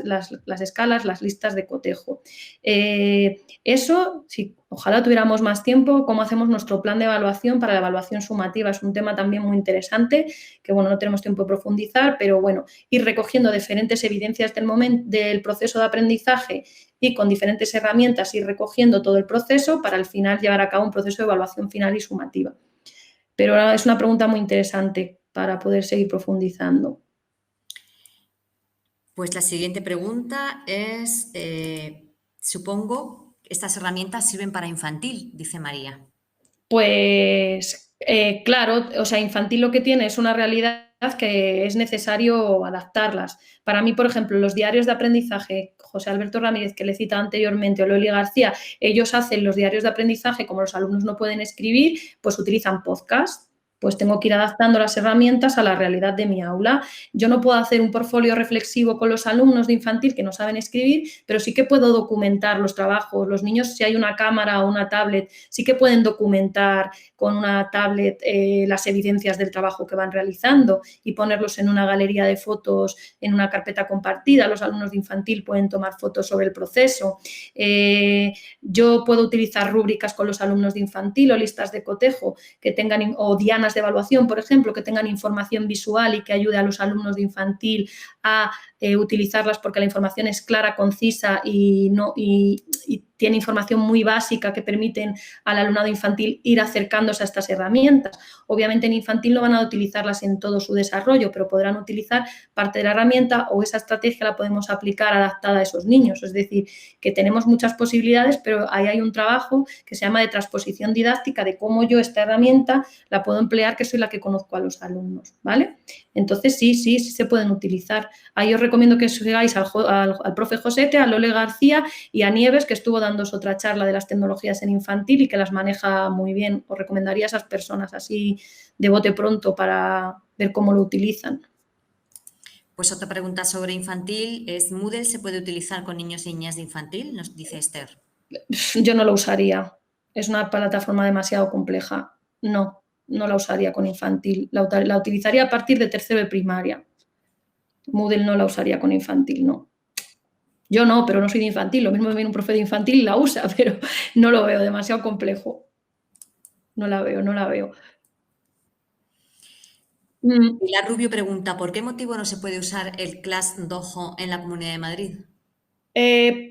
las listas de cotejo. Eso, sí, ojalá tuviéramos más tiempo, cómo hacemos nuestro plan de evaluación para la evaluación sumativa. Es un tema también muy interesante, que bueno, no tenemos tiempo de profundizar, pero bueno, ir recogiendo diferentes evidencias del proceso de aprendizaje y con diferentes herramientas ir recogiendo todo el proceso para al final llevar a cabo un proceso de evaluación final y sumativa. Pero es una pregunta muy interesante para poder seguir profundizando. Pues la siguiente pregunta es, supongo, estas herramientas sirven para infantil, dice María. Pues claro, o sea, infantil lo que tiene es una realidad que es necesario adaptarlas. Para mí, por ejemplo, los diarios de aprendizaje, José Alberto Ramírez, que le he citado anteriormente, o Loli García, ellos hacen los diarios de aprendizaje, como los alumnos no pueden escribir, pues utilizan podcast. Pues tengo que ir adaptando las herramientas a la realidad de mi aula. Yo no puedo hacer un portfolio reflexivo con los alumnos de infantil que no saben escribir, pero sí que puedo documentar los trabajos. Los niños, si hay una cámara o una tablet, sí que pueden documentar con una tablet las evidencias del trabajo que van realizando y ponerlos en una galería de fotos, en una carpeta compartida. Los alumnos de infantil pueden tomar fotos sobre el proceso. Yo puedo utilizar rúbricas con los alumnos de infantil o listas de cotejo que tengan, o dianas de evaluación, por ejemplo, que tengan información visual y que ayude a los alumnos de infantil a utilizarlas porque la información es clara, concisa y tiene información muy básica que permiten al alumnado infantil ir acercándose a estas herramientas. Obviamente en infantil no van a utilizarlas en todo su desarrollo, pero podrán utilizar parte de la herramienta o esa estrategia la podemos aplicar adaptada a esos niños. Es decir, que tenemos muchas posibilidades, pero ahí hay un trabajo que se llama de transposición didáctica de cómo yo esta herramienta la puedo emplear, que soy la que conozco a los alumnos, ¿vale? Entonces sí se pueden utilizar. Ahí os recomiendo que sigáis al profe Josete, a Lole García y a Nieves, que estuvo dando otra charla de las tecnologías en infantil y que las maneja muy bien. Os recomendaría a esas personas así de bote pronto para ver cómo lo utilizan. Pues otra pregunta sobre infantil es, ¿Moodle se puede utilizar con niños y niñas de infantil? Nos dice Esther. Yo no lo usaría. Es una plataforma demasiado compleja. No la usaría con infantil. La utilizaría a partir de tercero de primaria. Moodle no la usaría con infantil, no. Yo no, pero no soy de infantil. Lo mismo viene un profe de infantil y la usa, pero no lo veo, demasiado complejo. No la veo. Pilar Rubio pregunta, ¿por qué motivo no se puede usar el Class Dojo en la Comunidad de Madrid?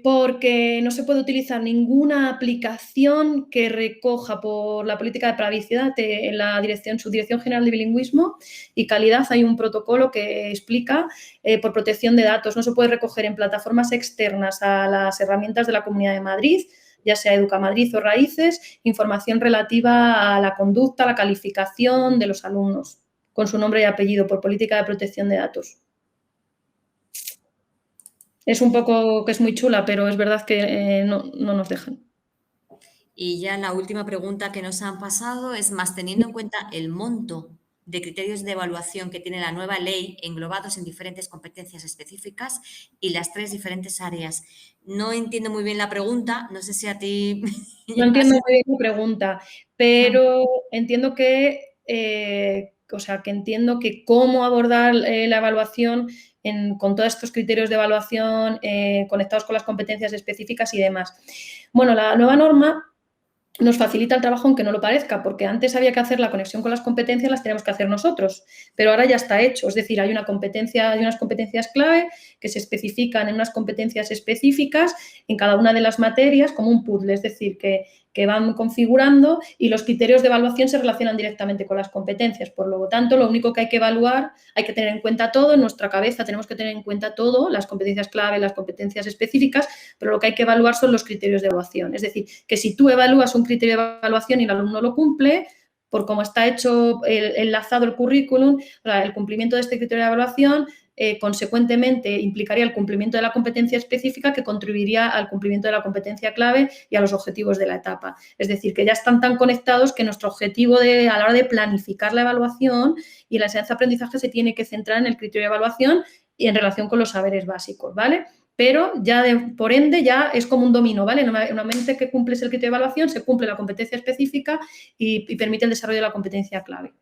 Porque no se puede utilizar ninguna aplicación que recoja por la política de privacidad en la Subdirección General de Bilingüismo y Calidad. Hay un protocolo que explica por protección de datos. No se puede recoger en plataformas externas a las herramientas de la Comunidad de Madrid, ya sea Educamadrid o Raíces, información relativa a la conducta, a la calificación de los alumnos, con su nombre y apellido, por política de protección de datos. Es un poco que es muy chula, pero es verdad que no nos dejan. Y ya la última pregunta que nos han pasado es, más teniendo en cuenta el monto de criterios de evaluación que tiene la nueva ley englobados en diferentes competencias específicas y las 3 diferentes áreas. No entiendo muy bien la pregunta, no sé si a ti... No entiendo muy bien la pregunta, pero entiendo que entiendo que cómo abordar la evaluación con todos estos criterios de evaluación conectados con las competencias específicas y demás. Bueno, la nueva norma nos facilita el trabajo aunque no lo parezca, porque antes había que hacer la conexión con las competencias, las tenemos que hacer nosotros, pero ahora ya está hecho, es decir, hay unas competencias clave que se especifican en unas competencias específicas en cada una de las materias como un puzzle, es decir, que van configurando y los criterios de evaluación se relacionan directamente con las competencias. Por lo tanto, lo único que hay que evaluar, hay que tener en cuenta todo, en nuestra cabeza tenemos que tener en cuenta todo, las competencias clave, las competencias específicas, pero lo que hay que evaluar son los criterios de evaluación. Es decir, que si tú evalúas un criterio de evaluación y el alumno lo cumple, por cómo está hecho enlazado el currículum, el cumplimiento de este criterio de evaluación consecuentemente implicaría el cumplimiento de la competencia específica que contribuiría al cumplimiento de la competencia clave y a los objetivos de la etapa. Es decir, que ya están tan conectados que nuestro objetivo a la hora de planificar la evaluación y la enseñanza-aprendizaje se tiene que centrar en el criterio de evaluación y en relación con los saberes básicos, ¿vale? Pero ya por ende ya es como un dominó, ¿vale? Normalmente que cumples el criterio de evaluación, se cumple la competencia específica y permite el desarrollo de la competencia clave.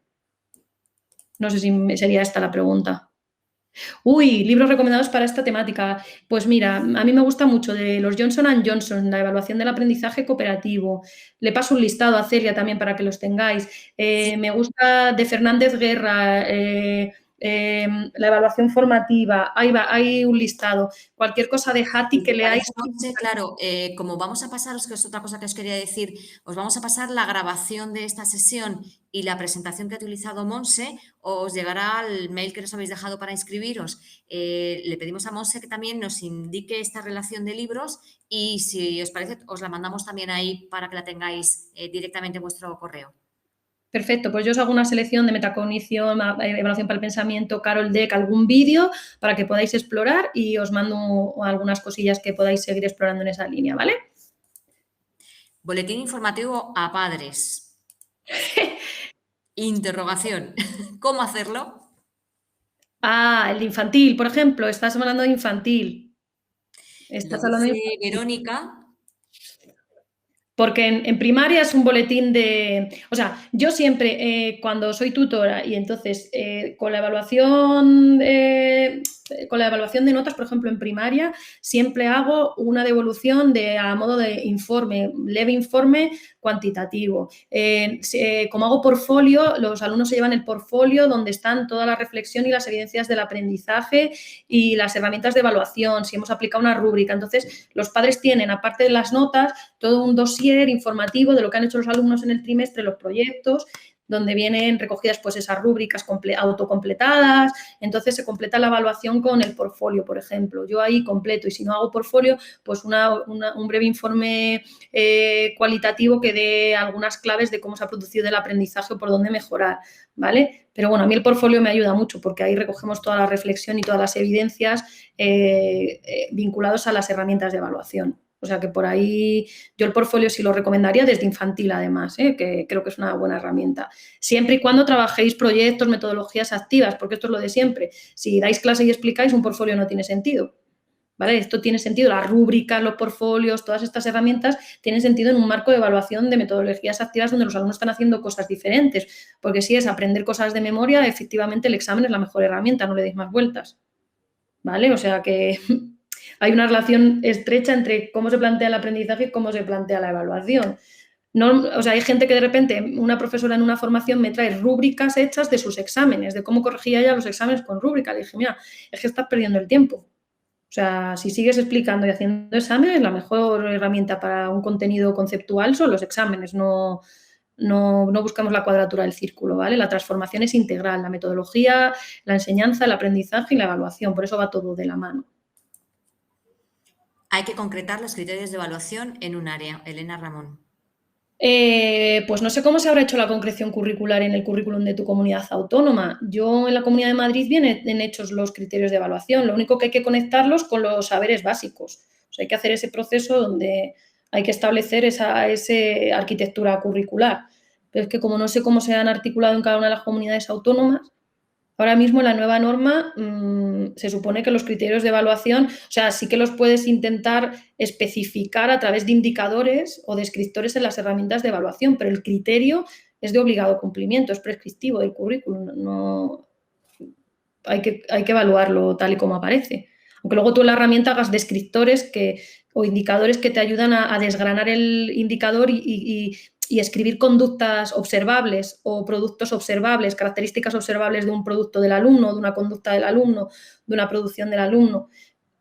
No sé si sería esta la pregunta. Libros recomendados para esta temática. Pues mira, a mí me gusta mucho de los Johnson & Johnson, la evaluación del aprendizaje cooperativo. Le paso un listado a Celia también para que los tengáis. Me gusta de Fernández Guerra, la evaluación formativa. Ahí va, hay un listado. Cualquier cosa de Hattie que leáis. Claro, como vamos a pasaros, que es otra cosa que os quería decir, os vamos a pasar la grabación de esta sesión y la presentación que ha utilizado Monse, os llegará al mail que nos habéis dejado para inscribiros. Le pedimos a Monse que también nos indique esta relación de libros y si os parece, os la mandamos también ahí para que la tengáis directamente en vuestro correo. Perfecto, pues yo os hago una selección de metacognición, evaluación para el pensamiento, Carol Dweck, algún vídeo para que podáis explorar y os mando algunas cosillas que podáis seguir explorando en esa línea, ¿vale? Boletín informativo a padres. Interrogación. ¿Cómo hacerlo? El de infantil, por ejemplo. Estás hablando de infantil. Estás hablando de infantil. Verónica. Porque en primaria es un boletín de... O sea, yo siempre, cuando soy tutora y entonces con la evaluación con la evaluación de notas, por ejemplo, en primaria, siempre hago una devolución a modo de informe, leve informe cuantitativo. Como hago portfolio, los alumnos se llevan el portfolio donde están toda la reflexión y las evidencias del aprendizaje y las herramientas de evaluación, si hemos aplicado una rúbrica. Entonces, los padres tienen, aparte de las notas, todo un dossier informativo de lo que han hecho los alumnos en el trimestre, los proyectos, donde vienen recogidas pues esas rúbricas autocompletadas. Entonces se completa la evaluación con el portfolio, por ejemplo. Yo ahí completo, y si no hago portfolio, pues un breve informe cualitativo que dé algunas claves de cómo se ha producido el aprendizaje o por dónde mejorar, ¿vale? Pero bueno, a mí el portfolio me ayuda mucho porque ahí recogemos toda la reflexión y todas las evidencias vinculados a las herramientas de evaluación. O sea que por ahí yo el portfolio sí lo recomendaría desde infantil, además, que creo que es una buena herramienta. Siempre y cuando trabajéis proyectos, metodologías activas, porque esto es lo de siempre. Si dais clase y explicáis, un portfolio no tiene sentido, ¿vale? Esto tiene sentido, las rúbricas, los portfolios, todas estas herramientas tienen sentido en un marco de evaluación de metodologías activas donde los alumnos están haciendo cosas diferentes, porque si es aprender cosas de memoria, efectivamente el examen es la mejor herramienta, no le deis más vueltas, ¿vale? O sea que hay una relación estrecha entre cómo se plantea el aprendizaje y cómo se plantea la evaluación. No, o sea, hay gente que de repente, una profesora en una formación me trae rúbricas hechas de sus exámenes, de cómo corregía ella los exámenes con rúbrica. Le dije, mira, es que estás perdiendo el tiempo. O sea, si sigues explicando y haciendo exámenes, la mejor herramienta para un contenido conceptual son los exámenes, no buscamos la cuadratura del círculo, ¿vale? La transformación es integral, la metodología, la enseñanza, el aprendizaje y la evaluación, por eso va todo de la mano. Hay que concretar los criterios de evaluación en un área. Elena Ramón. Pues no sé cómo se habrá hecho la concreción curricular en el currículum de tu comunidad autónoma. Yo en la Comunidad de Madrid vienen hechos los criterios de evaluación. Lo único que hay que conectarlos con los saberes básicos. O sea, hay que hacer ese proceso donde hay que establecer esa arquitectura curricular. Pero es que como no sé cómo se han articulado en cada una de las comunidades autónomas, ahora mismo la nueva norma se supone que los criterios de evaluación, o sea, sí que los puedes intentar especificar a través de indicadores o descriptores en las herramientas de evaluación, pero el criterio es de obligado cumplimiento, es prescriptivo del currículum, no, hay que evaluarlo tal y como aparece. Aunque luego tú en la herramienta hagas descriptores o indicadores que te ayudan a desgranar el indicador y escribir conductas observables o productos observables, características observables de un producto del alumno, de una conducta del alumno, de una producción del alumno.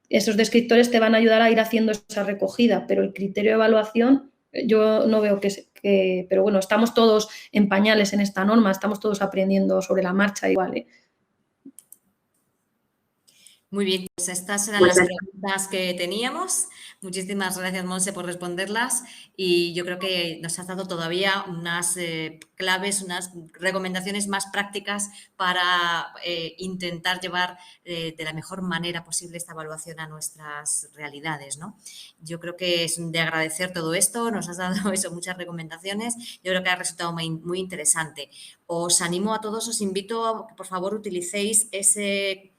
Esos descriptores te van a ayudar a ir haciendo esa recogida, pero el criterio de evaluación yo no veo pero bueno, estamos todos en pañales en esta norma, estamos todos aprendiendo sobre la marcha igual, ¿eh? Muy bien, pues estas eran las preguntas que teníamos. Muchísimas gracias, Monse, por responderlas, y yo creo que nos has dado todavía unas claves, unas recomendaciones más prácticas para intentar llevar de la mejor manera posible esta evaluación a nuestras realidades, ¿no? Yo creo que es de agradecer todo esto, nos has dado eso, muchas recomendaciones. Yo creo que ha resultado muy interesante. Os animo a todos, os invito a que por favor utilicéis ese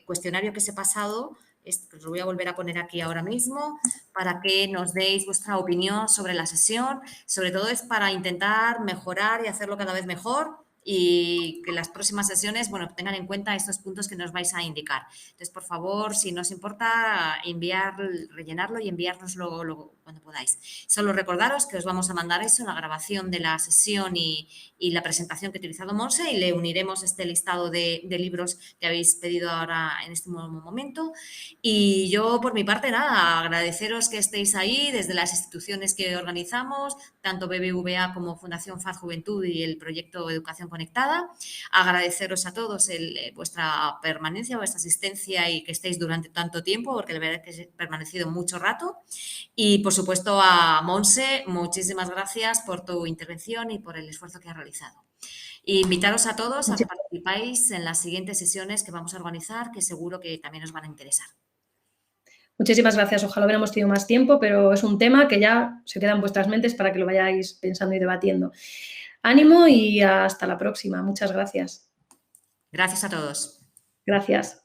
cuestionario que os he pasado, os lo voy a volver a poner aquí ahora mismo, para que nos deis vuestra opinión sobre la sesión. Sobre todo es para intentar mejorar y hacerlo cada vez mejor, y que las próximas sesiones, bueno, tengan en cuenta estos puntos que nos vais a indicar. Entonces, por favor, si no os importa, rellenarlo y enviárnoslo cuando podáis. Solo recordaros que os vamos a mandar eso, la grabación de la sesión y la presentación que ha utilizado Monse, y le uniremos este listado de libros que habéis pedido ahora en este momento. Y yo, por mi parte, nada, agradeceros que estéis ahí desde las instituciones que organizamos, tanto BBVA como Fundación FAD Juventud y el proyecto Educación Conectada. Agradeceros a todos vuestra permanencia, vuestra asistencia, y que estéis durante tanto tiempo, porque la verdad es que he permanecido mucho rato. Y, por supuesto, a Monse, muchísimas gracias por tu intervención y por el esfuerzo que has realizado. Y invitaros a todos a que participáis en las siguientes sesiones que vamos a organizar, que seguro que también os van a interesar. Muchísimas gracias. Ojalá hubiéramos tenido más tiempo, pero es un tema que ya se queda en vuestras mentes para que lo vayáis pensando y debatiendo. Ánimo y hasta la próxima. Muchas gracias. Gracias a todos. Gracias.